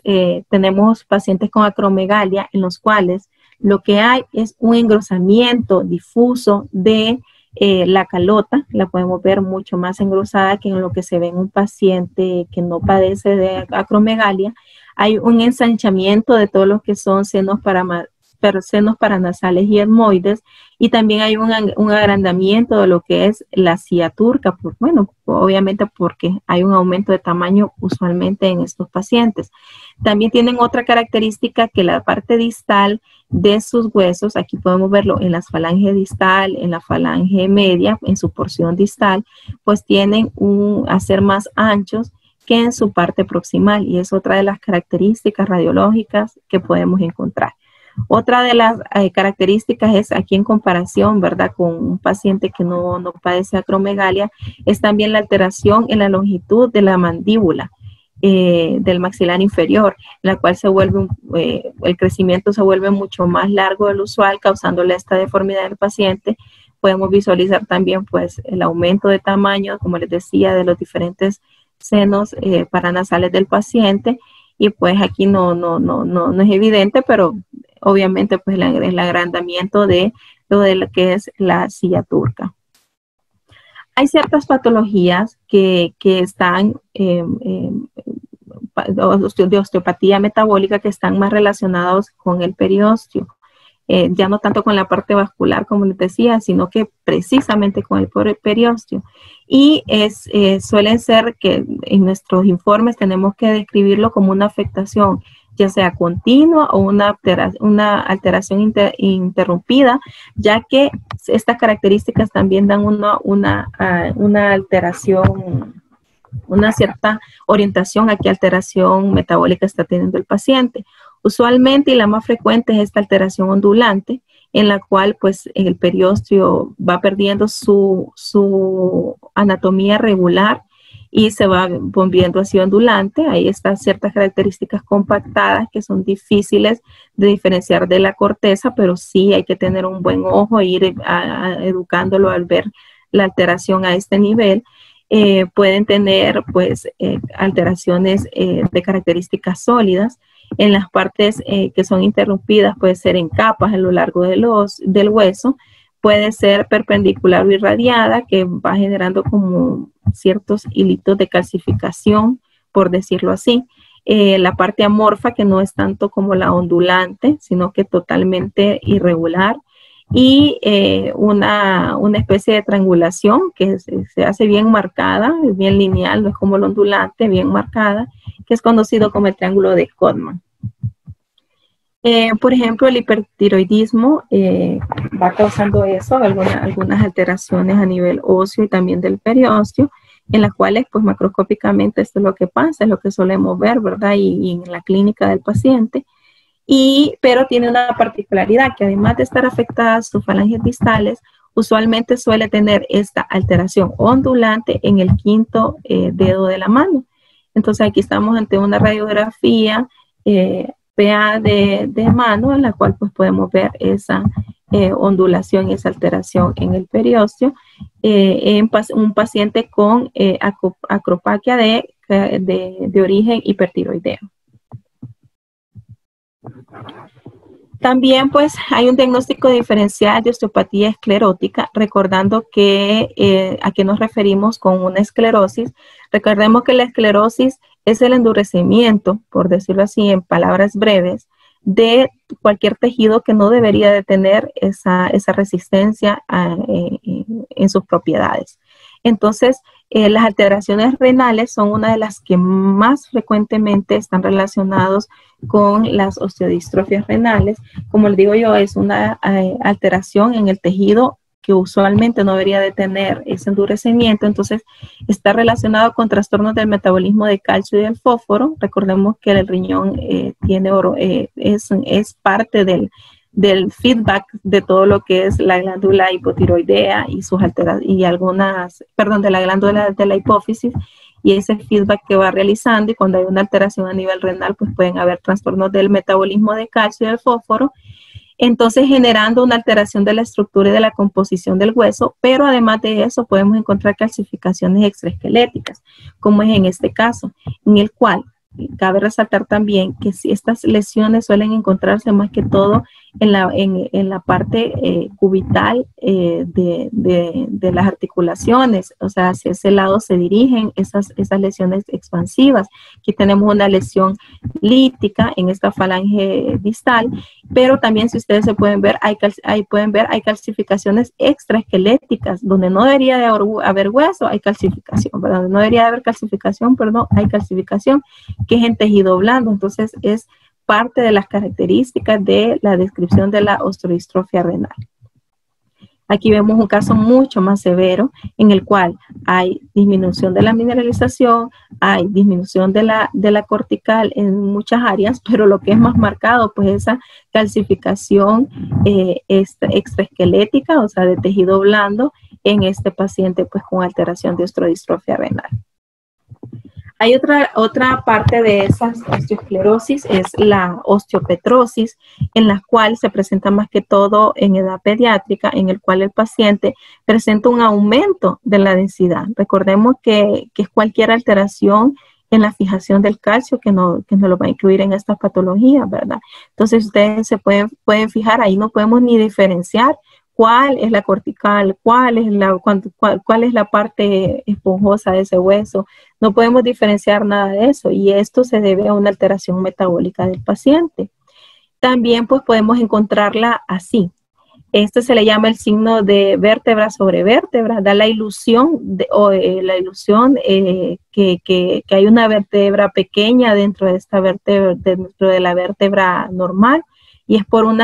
tenemos pacientes con acromegalia, en los cuales lo que hay es un engrosamiento difuso de la calota. La podemos ver mucho más engrosada que en lo que se ve en un paciente que no padece de acromegalia. Hay un ensanchamiento de todo lo que son senos paranasales y etmoides, y también hay un agrandamiento de lo que es la ciaturca, obviamente porque hay un aumento de tamaño usualmente en estos pacientes. También tienen otra característica, que la parte distal de sus huesos, aquí podemos verlo en las falange distal, en la falange media, en su porción distal, pues tienen a ser más anchos, que en su parte proximal, y es otra de las características radiológicas que podemos encontrar. Otra de las características es aquí en comparación, ¿verdad? Con un paciente que no padece acromegalia, es también la alteración en la longitud de la mandíbula del maxilar inferior, la cual se vuelve, el crecimiento se vuelve mucho más largo del usual, causándole esta deformidad del paciente. Podemos visualizar también pues el aumento de tamaño, como les decía, de los diferentes senos paranasales del paciente, y pues aquí no es evidente, pero obviamente pues el agrandamiento de lo que es la silla turca. Hay ciertas patologías que están de osteopatía metabólica que están más relacionados con el periósteo. Ya no tanto con la parte vascular, como les decía, sino que precisamente con el periósteo. Y suelen ser que en nuestros informes tenemos que describirlo como una afectación, ya sea continua o una alteración interrumpida, ya que estas características también dan una alteración, una cierta orientación a qué alteración metabólica está teniendo el paciente. Usualmente, y la más frecuente, es esta alteración ondulante, en la cual pues el periósteo va perdiendo su anatomía regular y se va volviendo así ondulante. Ahí están ciertas características compactadas que son difíciles de diferenciar de la corteza, pero sí hay que tener un buen ojo e ir educándolo al ver la alteración a este nivel. Pueden tener pues alteraciones de características sólidas. En las partes que son interrumpidas puede ser en capas a lo largo del hueso, puede ser perpendicular o irradiada, que va generando como ciertos hilitos de calcificación, por decirlo así. La parte amorfa, que no es tanto como la ondulante, sino que totalmente irregular. Y una especie de triangulación que se hace bien marcada, bien lineal, no es como la ondulante, bien marcada, que es conocido como el triángulo de Codman. Por ejemplo, el hipertiroidismo va causando eso, algunas alteraciones a nivel óseo y también del periósteo, en las cuales, pues, macroscópicamente esto es lo que pasa, es lo que solemos ver, ¿verdad? Y en la clínica del paciente. Pero tiene una particularidad, que además de estar afectadas sus falanges distales, usualmente suele tener esta alteración ondulante en el quinto dedo de la mano. Entonces aquí estamos ante una radiografía PA de mano, en la cual pues podemos ver esa ondulación y esa alteración en el periósteo en un paciente con acropaquia de origen hipertiroideo. También pues hay un diagnóstico diferencial de osteopatía esclerótica, recordando que a qué nos referimos con una esclerosis. Recordemos que la esclerosis es el endurecimiento, por decirlo así en palabras breves, de cualquier tejido que no debería de tener esa resistencia en sus propiedades. Entonces, las alteraciones renales son una de las que más frecuentemente están relacionados con las osteodistrofias renales. Como les digo yo, es una alteración en el tejido que usualmente no debería de tener ese endurecimiento. Entonces, está relacionado con trastornos del metabolismo de calcio y del fósforo. Recordemos que el riñón es parte del feedback de todo lo que es la glándula hipotiroidea y sus alteraciones, y de la glándula de la hipófisis, y ese feedback que va realizando, y cuando hay una alteración a nivel renal, pues pueden haber trastornos del metabolismo de calcio y del fósforo, entonces generando una alteración de la estructura y de la composición del hueso, pero además de eso podemos encontrar calcificaciones extraesqueléticas, como es en este caso, en el cual cabe resaltar también que si estas lesiones suelen encontrarse más que todo en la parte cubital de las articulaciones, o sea, hacia ese lado se dirigen esas lesiones expansivas. Aquí tenemos una lesión lítica en esta falange distal, pero también, si ustedes se pueden ver, hay calcificaciones extraesqueléticas, donde no debería de haber hueso, hay calcificación, ¿verdad? Donde no debería de haber calcificación, perdón, hay calcificación, que es en tejido blando. Entonces es parte de las características de la descripción de la osteodistrofia renal. Aquí vemos un caso mucho más severo en el cual hay disminución de la mineralización, hay disminución de la cortical en muchas áreas, pero lo que es más marcado, pues esa calcificación extraesquelética, o sea, de tejido blando en este paciente pues con alteración de osteodistrofia renal. Hay otra parte de esa osteosclerosis, es la osteopetrosis, en la cual se presenta más que todo en edad pediátrica, en el cual el paciente presenta un aumento de la densidad. Recordemos que es cualquier alteración en la fijación del calcio que no lo va a incluir en estas patologías, ¿verdad? Entonces ustedes se pueden fijar, ahí no podemos ni diferenciar cuál es la cortical, cuál es la parte esponjosa de ese hueso. No podemos diferenciar nada de eso y esto se debe a una alteración metabólica del paciente. También pues podemos encontrarla así. Esto se le llama el signo de vértebra sobre vértebra, da la ilusión, que hay una vértebra pequeña dentro de esta vértebra, dentro de la vértebra normal, y es por un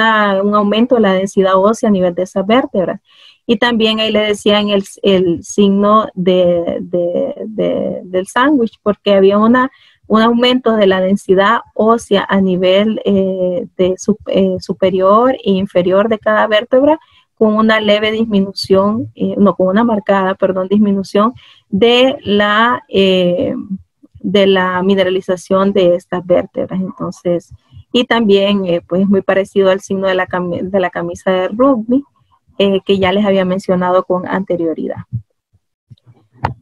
aumento de la densidad ósea a nivel de esas vértebras. Y también ahí le decían el signo del sándwich, porque había un aumento de la densidad ósea a nivel superior e inferior de cada vértebra, con una leve disminución, con una marcada, disminución de la mineralización de estas vértebras. Entonces, y también pues muy parecido al signo de la camisa de rugby, que ya les había mencionado con anterioridad.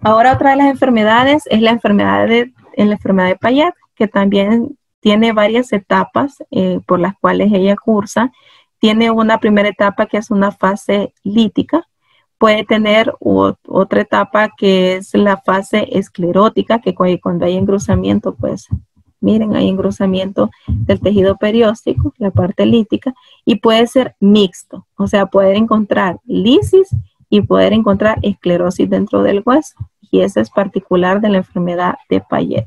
Ahora otra de las enfermedades es la enfermedad de Payet, que también tiene varias etapas por las cuales ella cursa. Tiene una primera etapa que es una fase lítica. Puede tener otra etapa que es la fase esclerótica, que cuando hay engrosamiento, pues miren, hay engrosamiento del tejido perióstico, la parte lítica, y puede ser mixto, o sea, poder encontrar lisis y poder encontrar esclerosis dentro del hueso, y eso es particular de la enfermedad de Payet.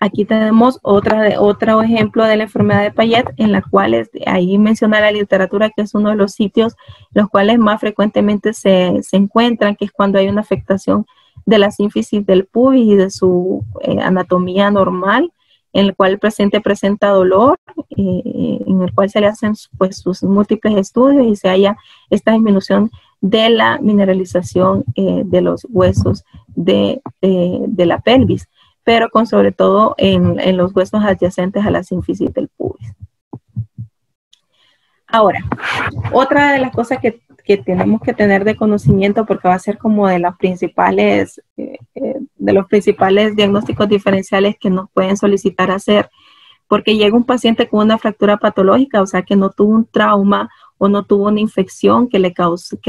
Aquí tenemos otro ejemplo de la enfermedad de Payet, en la cual ahí menciona la literatura que es uno de los sitios los cuales más frecuentemente se encuentran, que es cuando hay una afectación de la sínfisis del pubis y de su anatomía normal, en el cual el paciente presenta dolor, en el cual se le hacen pues sus múltiples estudios y se halla esta disminución de la mineralización de los huesos de la pelvis, pero sobre todo en los huesos adyacentes a la sínfisis del pubis. Ahora, otra de las cosas que tenemos que tener de conocimiento, porque va a ser como de los principales diagnósticos diferenciales que nos pueden solicitar hacer, porque llega un paciente con una fractura patológica, o sea que no tuvo un trauma o no tuvo una infección que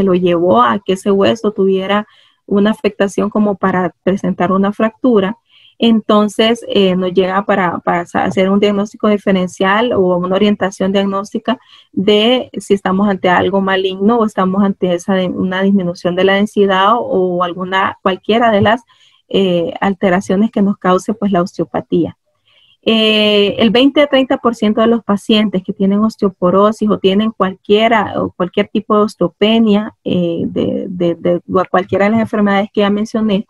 lo llevó a que ese hueso tuviera una afectación como para presentar una fractura. Entonces nos llega para hacer un diagnóstico diferencial o una orientación diagnóstica de si estamos ante algo maligno o estamos ante una disminución de la densidad o cualquiera de las alteraciones que nos cause pues la osteopatía. El 20 a 30% de los pacientes que tienen osteoporosis o tienen cualquier tipo de osteopenia de cualquiera de las enfermedades que ya mencioné,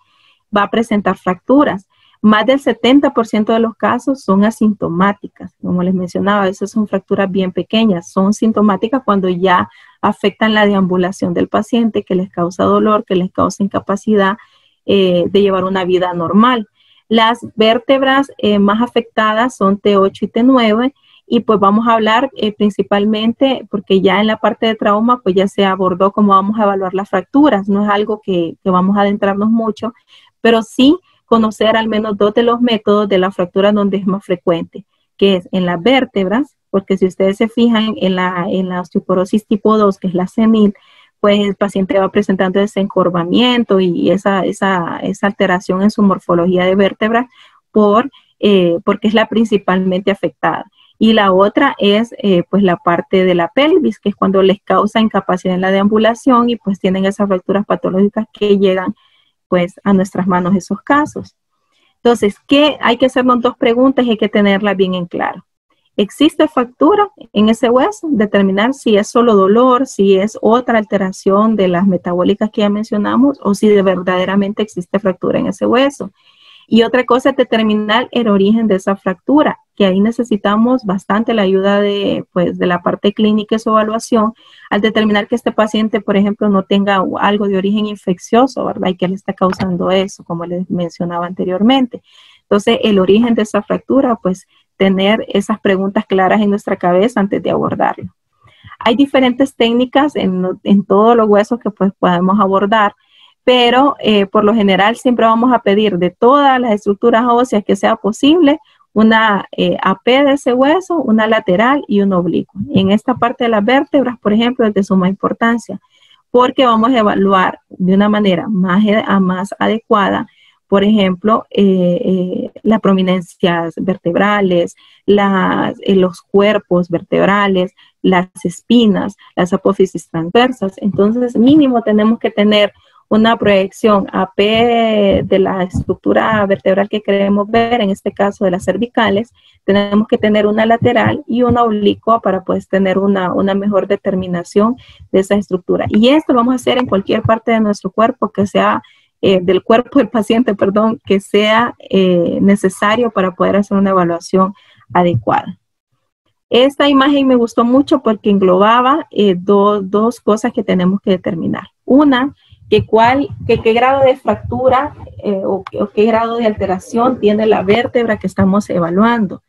va a presentar fracturas. Más del 70% de los casos son asintomáticas. Como les mencionaba, esas son fracturas bien pequeñas. Son sintomáticas cuando ya afectan la deambulación del paciente, que les causa dolor, que les causa incapacidad de llevar una vida normal. Las vértebras más afectadas son T8 y T9. Y pues vamos a hablar principalmente, porque ya en la parte de trauma, pues ya se abordó cómo vamos a evaluar las fracturas. No es algo que vamos a adentrarnos mucho, pero sí conocer al menos dos de los métodos de la fractura donde es más frecuente, que es en las vértebras, porque si ustedes se fijan en la osteoporosis tipo 2, que es la senil, pues el paciente va presentando ese encorvamiento y esa alteración en su morfología de vértebra porque es la principalmente afectada. Y la otra es pues la parte de la pelvis, que es cuando les causa incapacidad en la deambulación y pues tienen esas fracturas patológicas que llegan pues a nuestras manos esos casos. Entonces, ¿qué? Hay que hacernos dos preguntas y hay que tenerlas bien en claro. ¿existe fractura en ese hueso? Determinar si es solo dolor, si es otra alteración de las metabólicas que ya mencionamos o si verdaderamente existe fractura en ese hueso. Y otra cosa es determinar el origen de esa fractura, que ahí necesitamos bastante la ayuda de la parte clínica y su evaluación, al determinar que este paciente, por ejemplo, no tenga algo de origen infeccioso, ¿verdad? Y que le está causando eso, como les mencionaba anteriormente. Entonces, el origen de esa fractura, pues, tener esas preguntas claras en nuestra cabeza antes de abordarlo. Hay diferentes técnicas en todos los huesos que pues podemos abordar, pero por lo general siempre vamos a pedir de todas las estructuras óseas que sea posible una AP de ese hueso, una lateral y un oblicuo. En esta parte de las vértebras, por ejemplo, es de suma importancia porque vamos a evaluar de una manera más adecuada, por ejemplo, las prominencias vertebrales, los cuerpos vertebrales, las espinas, las apófisis transversas. Entonces, mínimo tenemos que tener una proyección AP de la estructura vertebral que queremos ver, en este caso de las cervicales. Tenemos que tener una lateral y una oblicua para pues tener una mejor determinación de esa estructura. Y esto lo vamos a hacer en cualquier parte de nuestro cuerpo que sea, del cuerpo del paciente, perdón, que sea necesario para poder hacer una evaluación adecuada. Esta imagen me gustó mucho porque englobaba dos cosas que tenemos que determinar. Una, qué grado de fractura o qué grado de alteración tiene la vértebra que estamos evaluando.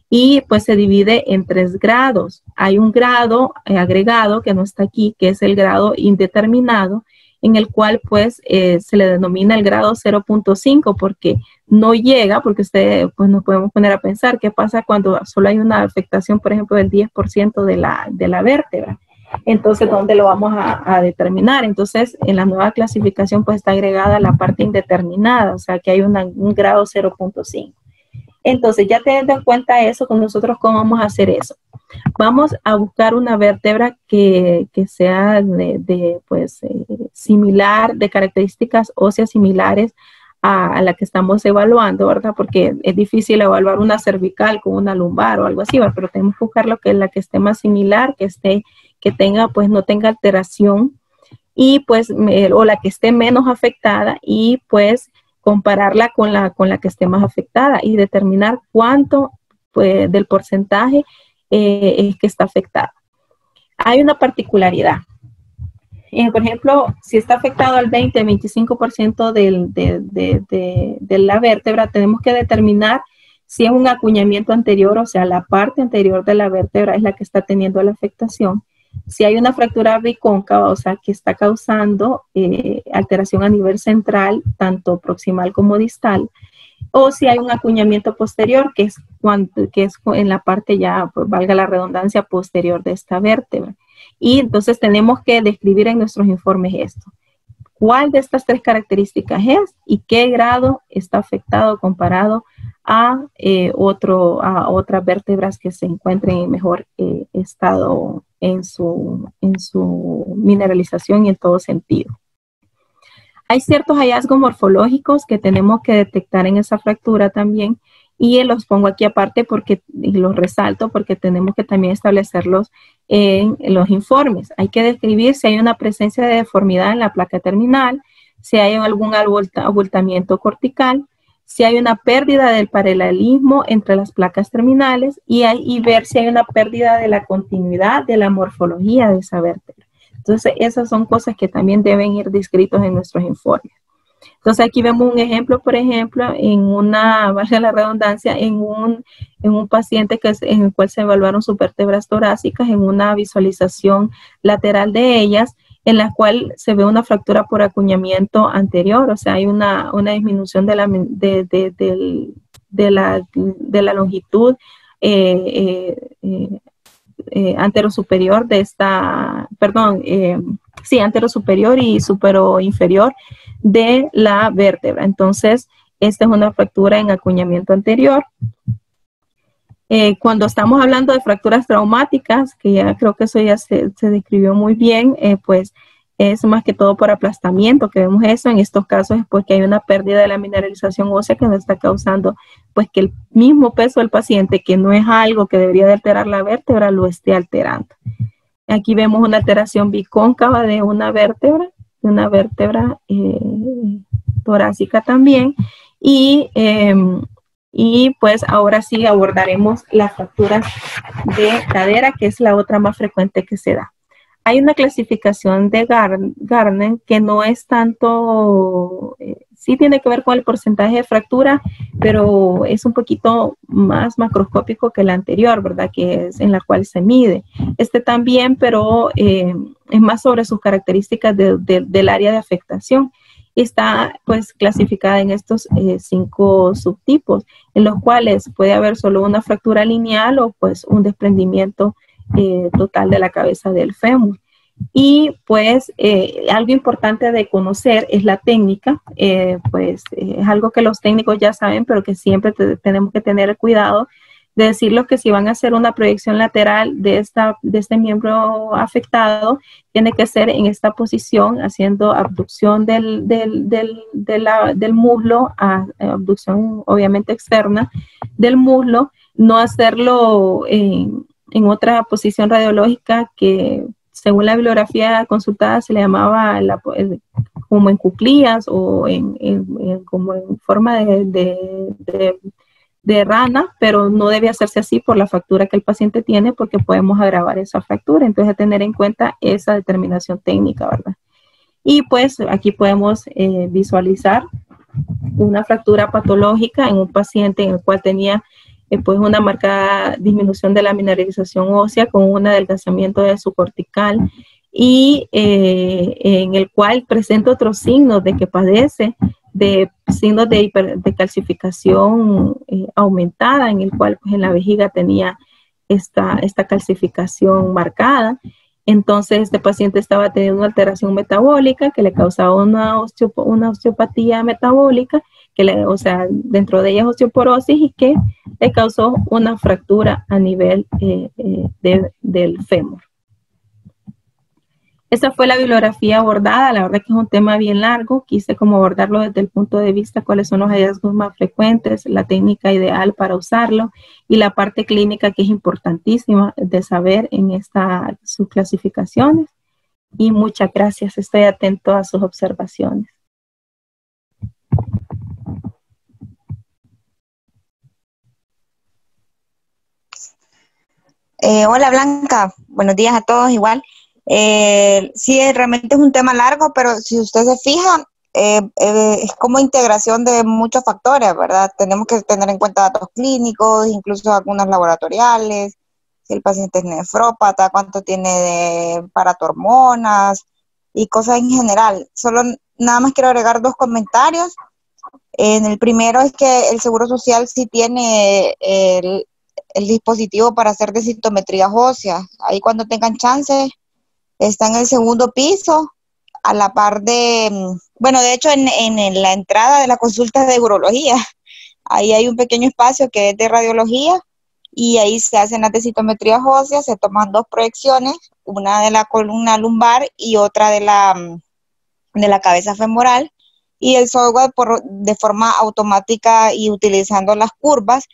Y pues se divide en 3 grados. Hay un grado agregado que no está aquí, que es el grado indeterminado, en el cual pues se le denomina el grado 0.5 porque no llega, porque ustedes pues nos podemos poner a pensar qué pasa cuando solo hay una afectación, por ejemplo, del 10% de la vértebra. Entonces, ¿dónde lo vamos a determinar? Entonces, en la nueva clasificación pues está agregada la parte indeterminada, o sea que hay un grado 0.5. Entonces, ya teniendo en cuenta eso, con nosotros, ¿cómo vamos a hacer eso? Vamos a buscar una vértebra que sea similar, de características óseas similares a la que estamos evaluando, ¿verdad? Porque es difícil evaluar una cervical con una lumbar o algo así, ¿verdad? Pero tenemos que buscar la que esté más similar, que tenga, pues no tenga alteración y pues, o la que esté menos afectada y pues compararla con la que esté más afectada y determinar cuánto pues, del porcentaje es que está afectada. Hay una particularidad. Por ejemplo, si está afectado al 20-25% de la vértebra, tenemos que determinar si es un acuñamiento anterior, o sea, la parte anterior de la vértebra es la que está teniendo la afectación. Si hay una fractura bicóncava, o sea, que está causando alteración a nivel central, tanto proximal como distal, o si hay un acuñamiento posterior, que es en la parte ya, pues, valga la redundancia, posterior de esta vértebra. Y entonces tenemos que describir en nuestros informes esto. ¿Cuál de estas 3 características es y qué grado está afectado comparado a otras vértebras que se encuentren en mejor estado en su mineralización y en todo sentido? Hay ciertos hallazgos morfológicos que tenemos que detectar en esa fractura también y los pongo aquí aparte y los resalto porque tenemos que también establecerlos en los informes. Hay que describir si hay una presencia de deformidad en la placa terminal, si hay algún abultamiento cortical, si hay una pérdida del paralelismo entre las placas terminales y ver si hay una pérdida de la continuidad de la morfología de esa vértebra. Entonces, esas son cosas que también deben ir descritos en nuestros informes. Entonces, aquí vemos un ejemplo, por ejemplo, valga la redundancia, en un paciente en el cual se evaluaron sus vértebras torácicas en una visualización lateral de ellas, en la cual se ve una fractura por acuñamiento anterior, o sea, hay una disminución de la longitud anterosuperior anterosuperior y superoinferior de la vértebra. Entonces, esta es una fractura en acuñamiento anterior. Cuando estamos hablando de fracturas traumáticas, que ya creo que eso ya se describió muy bien, pues es más que todo por aplastamiento que vemos eso. En estos casos es porque hay una pérdida de la mineralización ósea que nos está causando pues que el mismo peso del paciente, que no es algo que debería de alterar la vértebra, lo esté alterando. Aquí vemos una alteración bicóncava de una vértebra torácica también. Y pues ahora sí abordaremos las fracturas de cadera, que es la otra más frecuente que se da. Hay una clasificación de Gardner que no es tanto, sí tiene que ver con el porcentaje de fractura, pero es un poquito más macroscópico que la anterior, ¿verdad? Que es en la cual se mide. Este también, pero es más sobre sus características del área de afectación. Está pues clasificada en estos 5 subtipos, en los cuales puede haber solo una fractura lineal o pues un desprendimiento total de la cabeza del fémur. Y pues algo importante de conocer es la técnica, pues es algo que los técnicos ya saben, pero que siempre tenemos que tener el cuidado de decirlo, que si van a hacer una proyección lateral de este miembro afectado, tiene que ser en esta posición, haciendo abducción del muslo, abducción obviamente externa del muslo, no hacerlo en otra posición radiológica que según la bibliografía consultada se le llamaba como en cuclillas o como en forma de rana, pero no debe hacerse así por la fractura que el paciente tiene, porque podemos agravar esa fractura. Entonces, tener en cuenta esa determinación técnica, ¿verdad? Y pues aquí podemos visualizar una fractura patológica en un paciente en el cual tenía pues una marcada disminución de la mineralización ósea con un adelgazamiento de su cortical, y en el cual presenta otros signos de que padece de signos de calcificación aumentada, en el cual pues en la vejiga tenía esta calcificación marcada. Entonces este paciente estaba teniendo una alteración metabólica que le causaba una osteopatía metabólica, o sea, dentro de ella es osteoporosis, y que le causó una fractura a nivel del fémur. Esa fue la bibliografía abordada. La verdad que es un tema bien largo. Quise como abordarlo desde el punto de vista cuáles son los hallazgos más frecuentes, la técnica ideal para usarlo y la parte clínica, que es importantísima de saber en sus clasificaciones. Y muchas gracias. Estoy atento a sus observaciones. Hola Blanca, buenos días a todos igual. Sí, realmente es un tema largo, pero si usted se fija, es como integración de muchos factores, ¿verdad? Tenemos que tener en cuenta datos clínicos, incluso algunos laboratoriales, si el paciente es nefrópata, cuánto tiene de paratormonas y cosas en general. Solo nada más quiero agregar 2 comentarios. En el primero es que el Seguro Social sí tiene el dispositivo para hacer densitometrías óseas. Ahí cuando tengan chance, está en el segundo piso, a la par de, bueno, de hecho en la entrada de la consulta de urología, ahí hay un pequeño espacio que es de radiología, y ahí se hacen las densitometrías óseas, se toman 2 proyecciones, una de la columna lumbar y otra de la cabeza femoral, y el software de forma automática y utilizando las curvas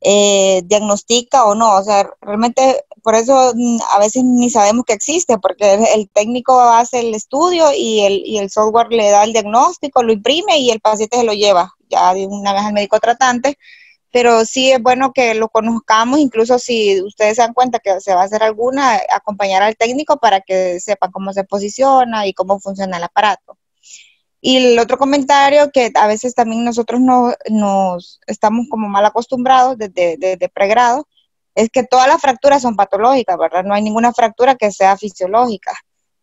diagnostica o no. O sea, realmente por eso a veces ni sabemos que existe, porque el técnico hace el estudio y el software le da el diagnóstico, lo imprime y el paciente se lo lleva ya de una vez al médico tratante. Pero sí es bueno que lo conozcamos, incluso si ustedes se dan cuenta que se va a hacer alguna, acompañar al técnico para que sepan cómo se posiciona y cómo funciona el aparato. Y el otro comentario, que a veces también nosotros nos estamos como mal acostumbrados desde pregrado, es que todas las fracturas son patológicas, ¿verdad? No hay ninguna fractura que sea fisiológica.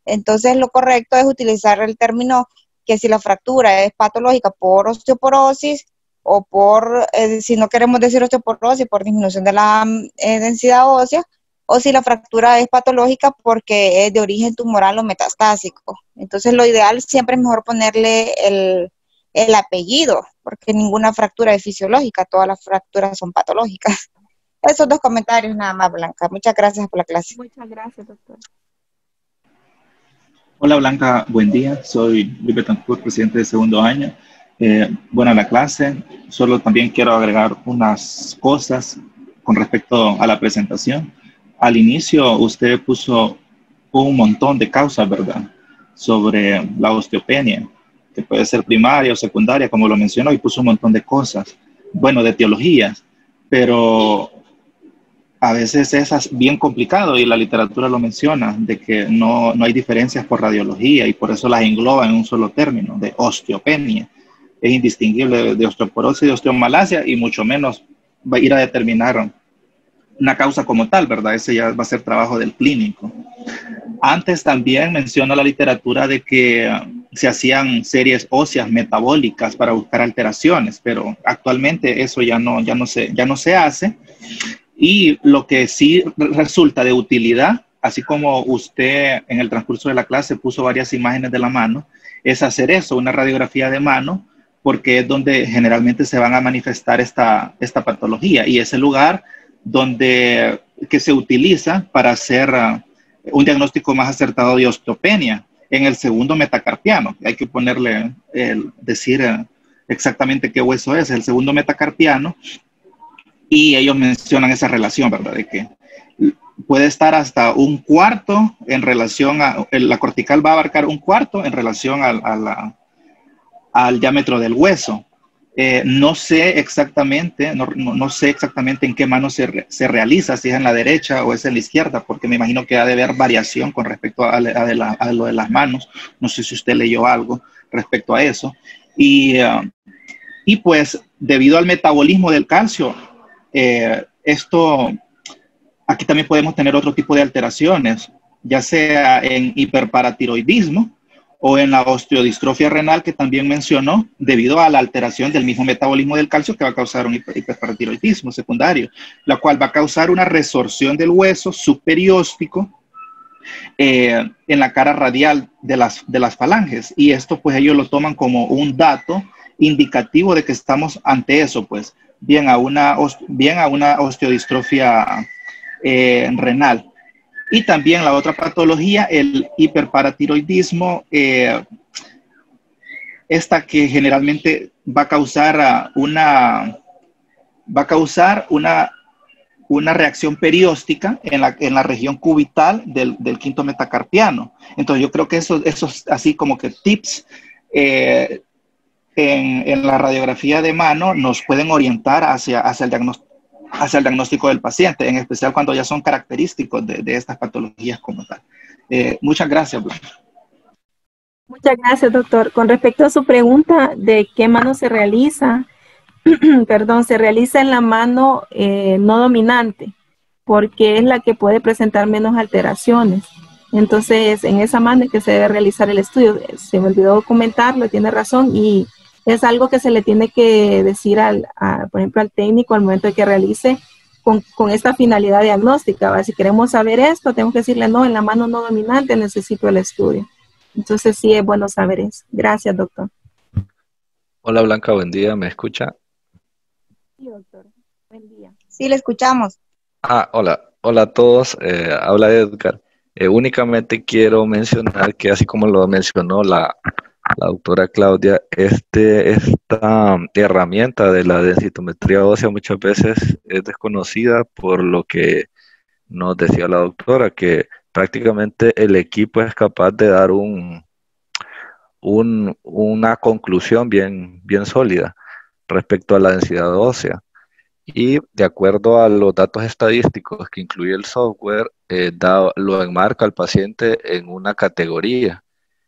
Entonces lo correcto es utilizar el término que si la fractura es patológica por osteoporosis o por, si no queremos decir osteoporosis, por disminución de la densidad ósea, o si la fractura es patológica porque es de origen tumoral o metastásico. Entonces lo ideal siempre es mejor ponerle el apellido, porque ninguna fractura es fisiológica, todas las fracturas son patológicas. Esos 2 comentarios nada más, Blanca. Muchas gracias por la clase. Muchas gracias, doctora. Hola Blanca, buen día. Soy Luis Betancourt, presidente de segundo año. Buena la clase. Solo también quiero agregar unas cosas con respecto a la presentación. Al inicio usted puso un montón de causas, ¿verdad? Sobre la osteopenia, que puede ser primaria o secundaria, como lo mencionó, y puso un montón de cosas, bueno, de teologías, pero a veces es bien complicado y la literatura lo menciona, de que no hay diferencias por radiología y por eso las engloba en un solo término, de osteopenia. Es indistinguible de osteoporosis y de osteomalacia y mucho menos va a ir a determinar una causa como tal, ¿verdad? Ese ya va a ser trabajo del clínico. Antes también menciona la literatura de que se hacían series óseas metabólicas para buscar alteraciones, pero actualmente eso ya no se hace. Y lo que sí resulta de utilidad, así como usted en el transcurso de la clase puso varias imágenes de la mano, es hacer eso, una radiografía de mano, porque es donde generalmente se van a manifestar esta patología y es el lugar donde que se utiliza para hacer un diagnóstico más acertado de osteopenia en el segundo metacarpiano. Hay que ponerle, decir exactamente qué hueso es, el segundo metacarpiano. Y ellos mencionan esa relación, ¿verdad? De que puede estar hasta un cuarto en relación a, la cortical va a abarcar un cuarto en relación al diámetro del hueso. No sé exactamente, no sé exactamente en qué mano se realiza, si es en la derecha o es en la izquierda, porque me imagino que ha de haber variación con respecto a lo de las manos. No sé si usted leyó algo respecto a eso. Y pues, debido al metabolismo del calcio, aquí también podemos tener otro tipo de alteraciones, ya sea en hiperparatiroidismo o en la osteodistrofia renal que también mencionó, debido a la alteración del mismo metabolismo del calcio que va a causar un hiperparatiroidismo secundario, la cual va a causar una resorción del hueso subperióstico en la cara radial de las falanges. Y esto pues ellos lo toman como un dato indicativo de que estamos ante eso, pues bien a una osteodistrofia renal. Y también la otra patología, el hiperparatiroidismo, esta que generalmente va a causar una reacción perióstica en la región cubital del quinto metacarpiano. Entonces yo creo que esos así como que tips en la radiografía de mano nos pueden orientar hacia el diagnóstico del paciente, en especial cuando ya son característicos de estas patologías como tal. Muchas gracias, Blanca. Muchas gracias, doctor. Con respecto a su pregunta de qué mano se realiza, perdón, se realiza en la mano no dominante, porque es la que puede presentar menos alteraciones. Entonces, en esa mano es que se debe realizar el estudio. Se me olvidó comentarlo, tiene razón, y es algo que se le tiene que decir, por ejemplo, al técnico al momento de que realice con esta finalidad diagnóstica. ¿Va? Si queremos saber esto, tenemos que decirle, no, en la mano no dominante necesito el estudio. Entonces, sí es bueno saber eso. Gracias, doctor. Hola Blanca, buen día, ¿me escucha? Sí, doctor. Buen día. Sí, le escuchamos. Hola a todos, habla Edgar. Únicamente quiero mencionar que así como lo mencionó la doctora Claudia, esta herramienta de la densitometría ósea muchas veces es desconocida por lo que nos decía la doctora, que prácticamente el equipo es capaz de dar una conclusión bien sólida respecto a la densidad ósea. Y de acuerdo a los datos estadísticos que incluye el software, lo enmarca al paciente en una categoría.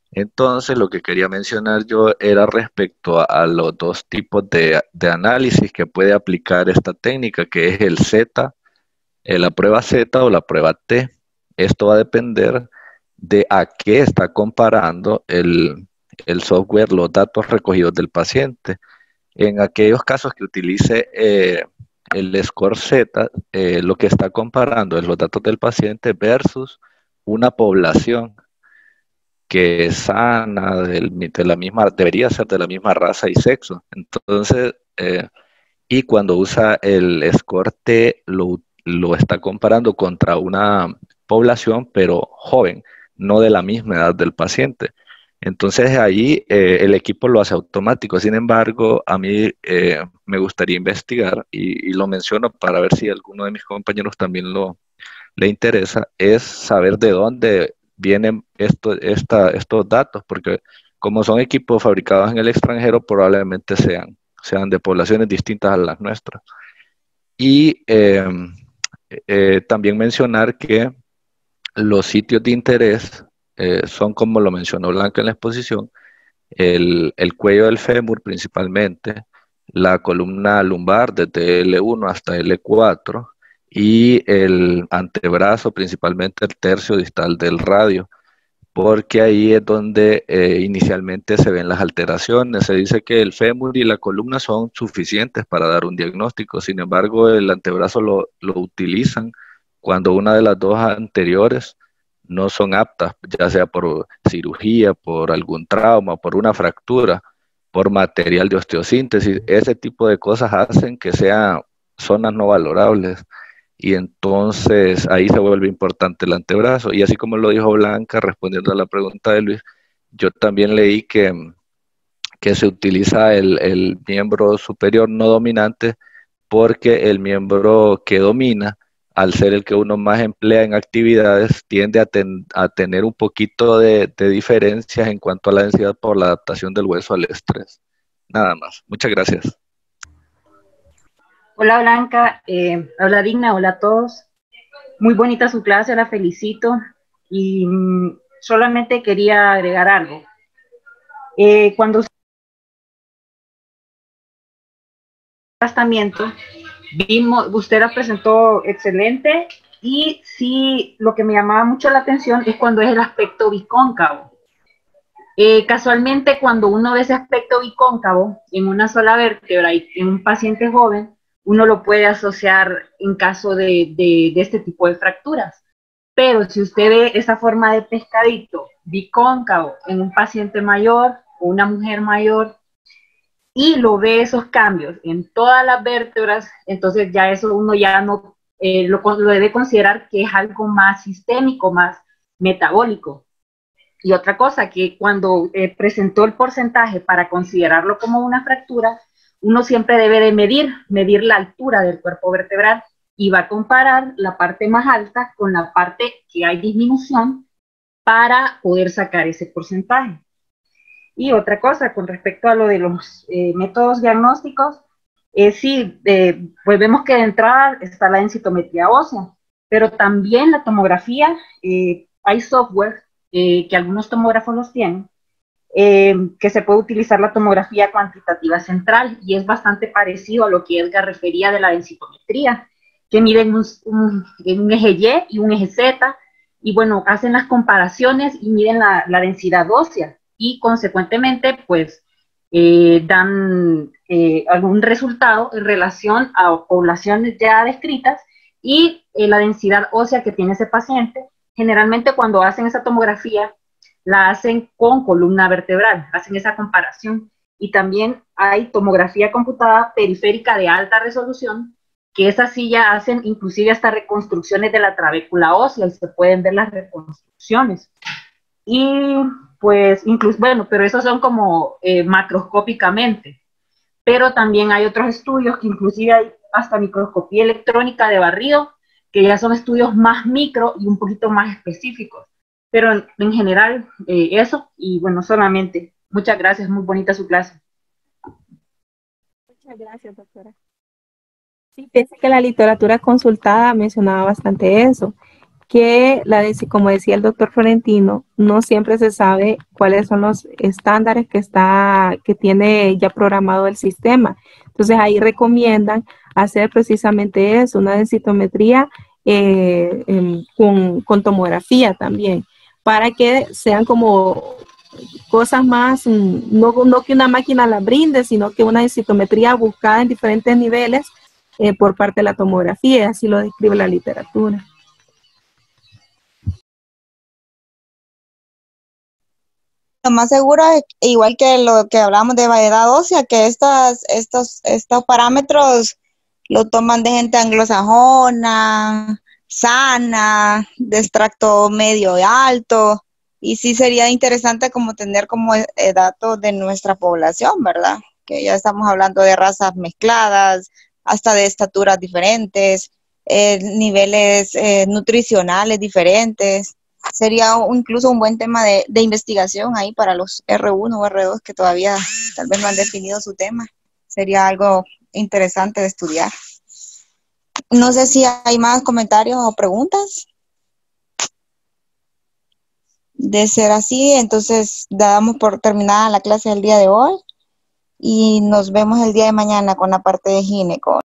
Entonces, lo que quería mencionar yo era respecto a los dos tipos de análisis que puede aplicar esta técnica, que es el Z, la prueba Z o la prueba T. Esto va a depender de a qué está comparando el software los datos recogidos del paciente. En aquellos casos que utilice el score Z, lo que está comparando es los datos del paciente versus una población que es sana, debería ser de la misma raza y sexo. Entonces, y cuando usa el score T, lo está comparando contra una población, pero joven, no de la misma edad del paciente. Entonces ahí el equipo lo hace automático. Sin embargo, a mí me gustaría investigar, y lo menciono para ver si alguno de mis compañeros también le interesa, es saber de dónde vienen estos datos, porque como son equipos fabricados en el extranjero, probablemente sean de poblaciones distintas a las nuestras. Y también mencionar que los sitios de interés son, como lo mencionó Blanca en la exposición, el cuello del fémur principalmente, la columna lumbar desde L1 hasta L4 y el antebrazo, principalmente el tercio distal del radio, porque ahí es donde inicialmente se ven las alteraciones. Se dice que el fémur y la columna son suficientes para dar un diagnóstico, sin embargo el antebrazo lo utilizan cuando una de las dos anteriores no son aptas, ya sea por cirugía, por algún trauma, por una fractura, por material de osteosíntesis. Ese tipo de cosas hacen que sean zonas no valorables, y entonces ahí se vuelve importante el antebrazo. Y así como lo dijo Blanca, respondiendo a la pregunta de Luis, yo también leí que se utiliza el miembro superior no dominante, porque el miembro que domina, al ser el que uno más emplea en actividades, tiende a tener un poquito de diferencias en cuanto a la densidad por la adaptación del hueso al estrés. Nada más. Muchas gracias. Hola Blanca, habla Digna, hola a todos. Muy bonita su clase, la felicito. Y solamente quería agregar algo. Cuando tratamiento, usted la presentó excelente, y sí, lo que me llamaba mucho la atención es cuando es el aspecto bicóncavo. Casualmente, cuando uno ve ese aspecto bicóncavo en una sola vértebra y en un paciente joven, uno lo puede asociar en caso de este tipo de fracturas. Pero si usted ve esa forma de pescadito bicóncavo en un paciente mayor o una mujer mayor, y lo ve esos cambios en todas las vértebras, entonces ya eso uno ya no lo debe considerar que es algo más sistémico, más metabólico. Y otra cosa, que cuando presentó el porcentaje para considerarlo como una fractura, uno siempre debe de medir la altura del cuerpo vertebral, y va a comparar la parte más alta con la parte que hay disminución para poder sacar ese porcentaje. Y otra cosa, con respecto a lo de los métodos diagnósticos, sí, pues vemos que de entrada está la densitometría ósea, pero también la tomografía, hay software que algunos tomógrafos los tienen, que se puede utilizar la tomografía cuantitativa central, y es bastante parecido a lo que Edgar refería de la densitometría, que miden un eje Y y un eje Z, y bueno, hacen las comparaciones y miden la densidad ósea, y consecuentemente pues dan algún resultado en relación a poblaciones ya descritas y la densidad ósea que tiene ese paciente. Generalmente cuando hacen esa tomografía la hacen con columna vertebral, hacen esa comparación. Y también hay tomografía computada periférica de alta resolución, que esas sí ya hacen inclusive hasta reconstrucciones de la trabécula ósea, y se pueden ver las reconstrucciones. Y pues incluso, bueno, pero esos son como macroscópicamente, pero también hay otros estudios que inclusive hay hasta microscopía electrónica de barrido, que ya son estudios más micro y un poquito más específicos. Pero en general eso, y bueno, solamente. Muchas gracias, muy bonita su clase. Muchas gracias, doctora. Sí, pienso que la literatura consultada mencionaba bastante eso, que como decía el doctor Florentino, no siempre se sabe cuáles son los estándares que tiene ya programado el sistema. Entonces ahí recomiendan hacer precisamente eso, una densitometría con tomografía también, para que sean como cosas más, no que una máquina la brinde, sino que una densitometría buscada en diferentes niveles por parte de la tomografía, así lo describe la literatura. Lo más seguro, igual que lo que hablamos de variedad ósea, que estos parámetros lo toman de gente anglosajona, sana, de extracto medio y alto. Y sí sería interesante como tener como datos de nuestra población, ¿verdad? Que ya estamos hablando de razas mezcladas, hasta de estaturas diferentes, niveles nutricionales diferentes. Sería incluso un buen tema de investigación ahí para los R1 o R2 que todavía tal vez no han definido su tema. Sería algo interesante de estudiar. No sé si hay más comentarios o preguntas. De ser así, entonces damos por terminada la clase del día de hoy y nos vemos el día de mañana con la parte de gineco.